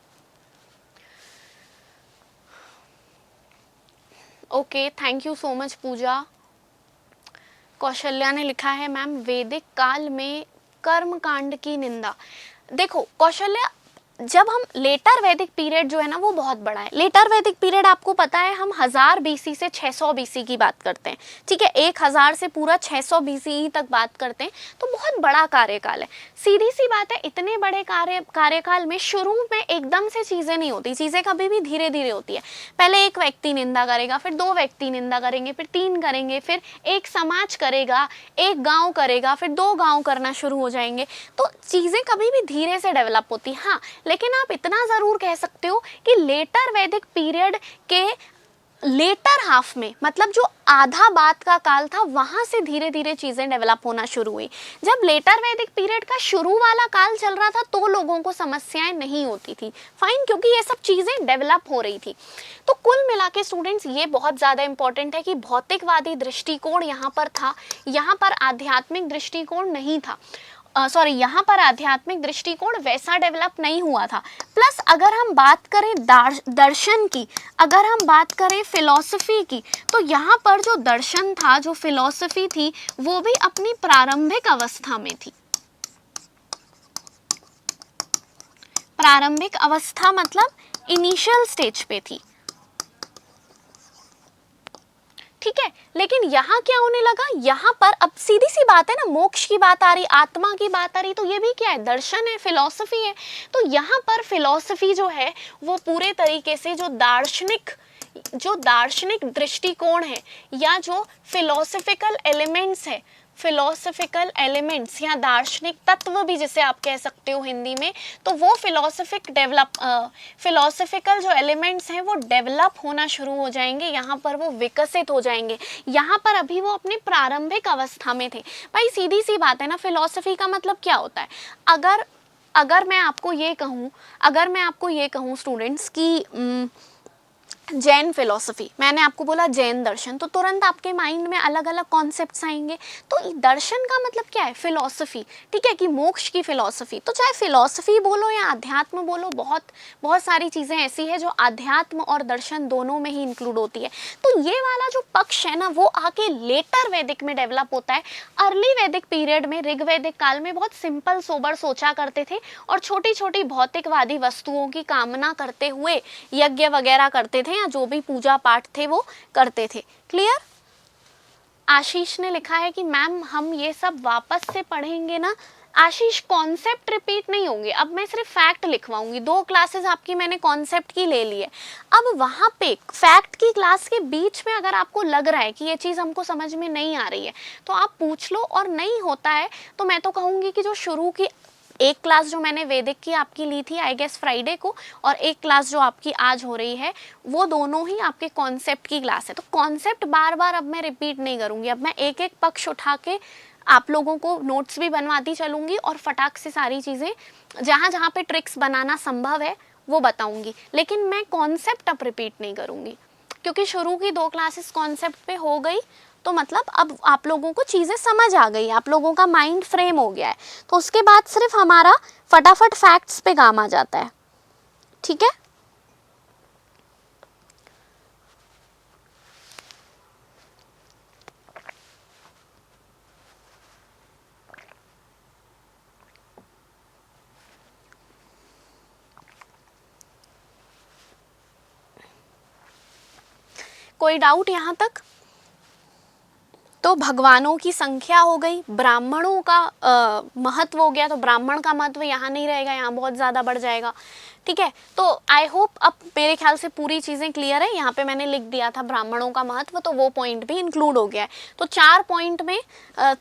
Okay, thank you so much Puja. Kaushalya ने लिखा है मैम वैदिक काल में कर्म कांड की निंदा। देखो कौशल्या, जब हम लेटर वैदिक पीरियड जो है ना वो बहुत बड़ा है। लेटर वैदिक पीरियड आपको पता है हम 1000 बीसी से 600 बीसी की बात करते हैं, ठीक है, 1000 से पूरा 600 बीसी तक बात करते हैं, तो बहुत बड़ा कार्यकाल है। सीधी सी बात है, इतने बड़े कार्यकाल में शुरू में एकदम से चीज़ें नहीं होती, चीज़ें कभी भी धीरे धीरे होती है। पहले एक व्यक्ति निंदा करेगा, फिर 2 व्यक्ति निंदा करेंगे, फिर 3 करेंगे, फिर एक समाज करेगा, एक गाँव करेगा, फिर 2 गाँव करना शुरू हो जाएंगे। तो चीज़ें कभी भी धीरे से डेवलप होती। हाँ, लेकिन आप इतना ज़रूर कह सकते हो कि लेटर वैदिक पीरियड के लेटर हाफ में, मतलब जो आधा बाद का काल था, वहां से धीरे धीरे चीजें डेवलप होना शुरू हुई। जब लेटर वैदिक पीरियड का शुरू वाला काल चल रहा था तो लोगों को समस्याएं नहीं होती थी, फाइन, क्योंकि ये सब चीजें डेवलप हो रही थी। तो कुल मिला के स्टूडेंट्स ये बहुत ज़्यादा इंपॉर्टेंट है कि भौतिकवादी दृष्टिकोण यहाँ पर था, यहाँ पर आध्यात्मिक दृष्टिकोण नहीं था। यहाँ पर आध्यात्मिक दृष्टिकोण वैसा डेवलप नहीं हुआ था। प्लस अगर हम बात करें दर्शन की, अगर हम बात करें फिलॉसफी की, तो यहाँ पर जो दर्शन था, जो फिलॉसफी थी, वो भी अपनी प्रारंभिक अवस्था में थी। प्रारंभिक अवस्था मतलब इनिशियल स्टेज पे थी, ठीक है। लेकिन यहाँ क्या होने लगा, यहाँ पर अब सीधी सी बात है ना, मोक्ष की बात आ रही, आत्मा की बात आ रही, तो ये भी क्या है, दर्शन है, फिलॉसफी है। तो यहाँ पर फिलॉसफी जो है वो पूरे तरीके से जो दार्शनिक दृष्टिकोण है या जो फिलॉसफिकल एलिमेंट्स है, फिलॉसफिकल एलिमेंट्स या दार्शनिक तत्व भी जिसे आप कह सकते हो हिंदी में, तो वो फिलॉसफिकल जो एलिमेंट्स हैं वो डेवलप होना शुरू हो जाएंगे, यहाँ पर वो विकसित हो जाएंगे। यहाँ पर अभी वो अपनी प्रारंभिक अवस्था में थे। भाई सीधी सी बात है ना, फिलॉसफी का मतलब क्या होता है, अगर मैं आपको ये कहूँ स्टूडेंट्स की जैन फिलॉसफी, मैंने आपको बोला जैन दर्शन, तो तुरंत आपके माइंड में अलग अलग कॉन्सेप्ट्स आएंगे। तो दर्शन का मतलब क्या है, फिलॉसफी, ठीक है, कि मोक्ष की फिलॉसफी। तो चाहे फिलॉसफी बोलो या अध्यात्म बोलो, बहुत सारी चीज़ें ऐसी है जो अध्यात्म और दर्शन दोनों में ही इंक्लूड होती है। तो ये वाला जो पक्ष है ना, वो आके लेटर वैदिक में डेवलप होता है। अर्ली वैदिक पीरियड में, ऋग्वैदिक काल में बहुत सिंपल सोबर सोचा करते थे और छोटी छोटी भौतिकवादी वस्तुओं की कामना करते हुए यज्ञ वगैरह करते थे, या जो भी पूजा पाठ थे वो करते थे। क्लियर? आशीष ने लिखा है कि मैम हम ये सब वापस से पढ़ेंगे ना। आशीष, कॉन्सेप्ट रिपीट नहीं होंगे, अब मैं सिर्फ फैक्ट लिखवाऊंगी। 2 क्लासेस आपकी मैंने कॉन्सेप्ट की ले ली है। अब वहाँ पे फैक्ट की क्लास के बीच में अगर आपको लग रहा है कि ये चीज़ हमको समझ में नहीं आ रही है तो आप पूछ लो, और नहीं होता है तो मैं तो कहूँगी कि जो शुरू की एक क्लास जो मैंने वैदिक की आपकी ली थी आई गेस फ्राइडे को, और एक क्लास जो आपकी आज हो रही है, वो दोनों ही आपके कॉन्सेप्ट की क्लास है। तो कॉन्सेप्ट बार बार अब मैं रिपीट नहीं करूँगी, अब मैं एक एक पक्ष उठा के आप लोगों को नोट्स भी बनवाती चलूँगी और फटाक से सारी चीज़ें जहाँ जहाँ पे ट्रिक्स बनाना संभव है वो बताऊँगी, लेकिन मैं कॉन्सेप्ट अब रिपीट नहीं करूँगी, क्योंकि शुरू की 2 क्लासेस कॉन्सेप्ट पे हो गई, तो मतलब अब आप लोगों को चीज़ें समझ आ गई, आप लोगों का माइंड फ्रेम हो गया है, तो उसके बाद सिर्फ हमारा फटाफट फैक्ट्स पे काम आ जाता है, ठीक है। कोई डाउट यहाँ तक? तो भगवानों की संख्या हो गई, ब्राह्मणों का महत्व हो गया, तो ब्राह्मण का महत्व यहाँ नहीं रहेगा, यहाँ बहुत ज़्यादा बढ़ जाएगा, ठीक है। तो आई होप अब मेरे ख्याल से पूरी चीज़ें क्लियर है। यहाँ पे मैंने लिख दिया था ब्राह्मणों का महत्व, तो वो पॉइंट भी इंक्लूड हो गया है। तो 4 पॉइंट में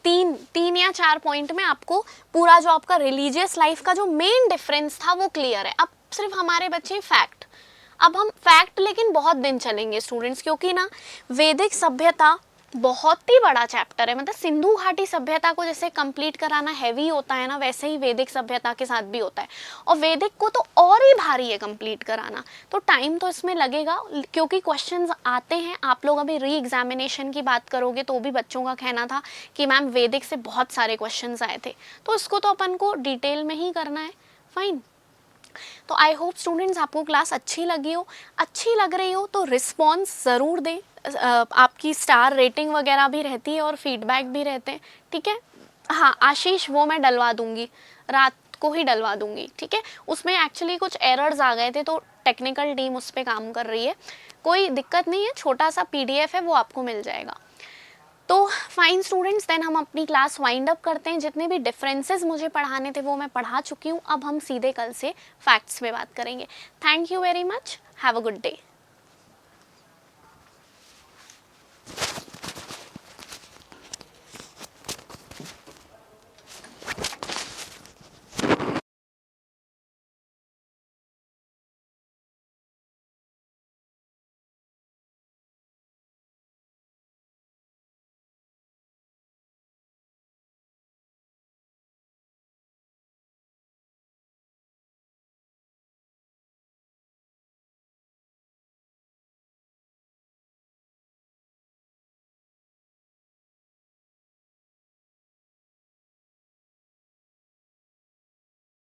तीन या 4 पॉइंट में आपको पूरा जो आपका रिलीजियस लाइफ का जो मेन डिफरेंस था वो क्लियर है। अब सिर्फ हमारे बच्चे फैक्ट, अब हम फैक्ट लेकिन बहुत दिन चलेंगे स्टूडेंट्स, क्योंकि ना वैदिक सभ्यता बहुत ही बड़ा चैप्टर है। मतलब सिंधु घाटी सभ्यता को जैसे कंप्लीट कराना हैवी होता है ना, वैसे ही वैदिक सभ्यता के साथ भी होता है, और वैदिक को तो और ही भारी है कंप्लीट कराना। तो टाइम तो इसमें लगेगा, क्योंकि क्वेश्चंस आते हैं। आप लोग अभी री एग्जामिनेशन की बात करोगे तो भी बच्चों का कहना था कि मैम वैदिक से बहुत सारे क्वेश्चंस आए थे, तो इसको तो अपन को डिटेल में ही करना है, फाइन। तो आई होप स्टूडेंट्स आपको क्लास अच्छी लगी हो, अच्छी लग रही हो तो रिस्पॉन्स ज़रूर दें। आपकी स्टार रेटिंग वगैरह भी रहती है और फीडबैक भी रहते हैं, ठीक है। हाँ आशीष, वो मैं डलवा दूंगी, रात आपको ही डलवा दूंगी, ठीक है। उसमें एक्चुअली कुछ एरर्स आ गए थे तो टेक्निकल टीम उस पर काम कर रही है, कोई दिक्कत नहीं है, छोटा सा PDF है वो आपको मिल जाएगा। तो फाइन स्टूडेंट्स, देन हम अपनी क्लास वाइंड अप करते हैं। जितने भी डिफरेंसेस मुझे पढ़ाने थे वो मैं पढ़ा चुकी हूँ। अब हम सीधे कल से फैक्ट्स पे बात करेंगे। Thank you very much, have a good day.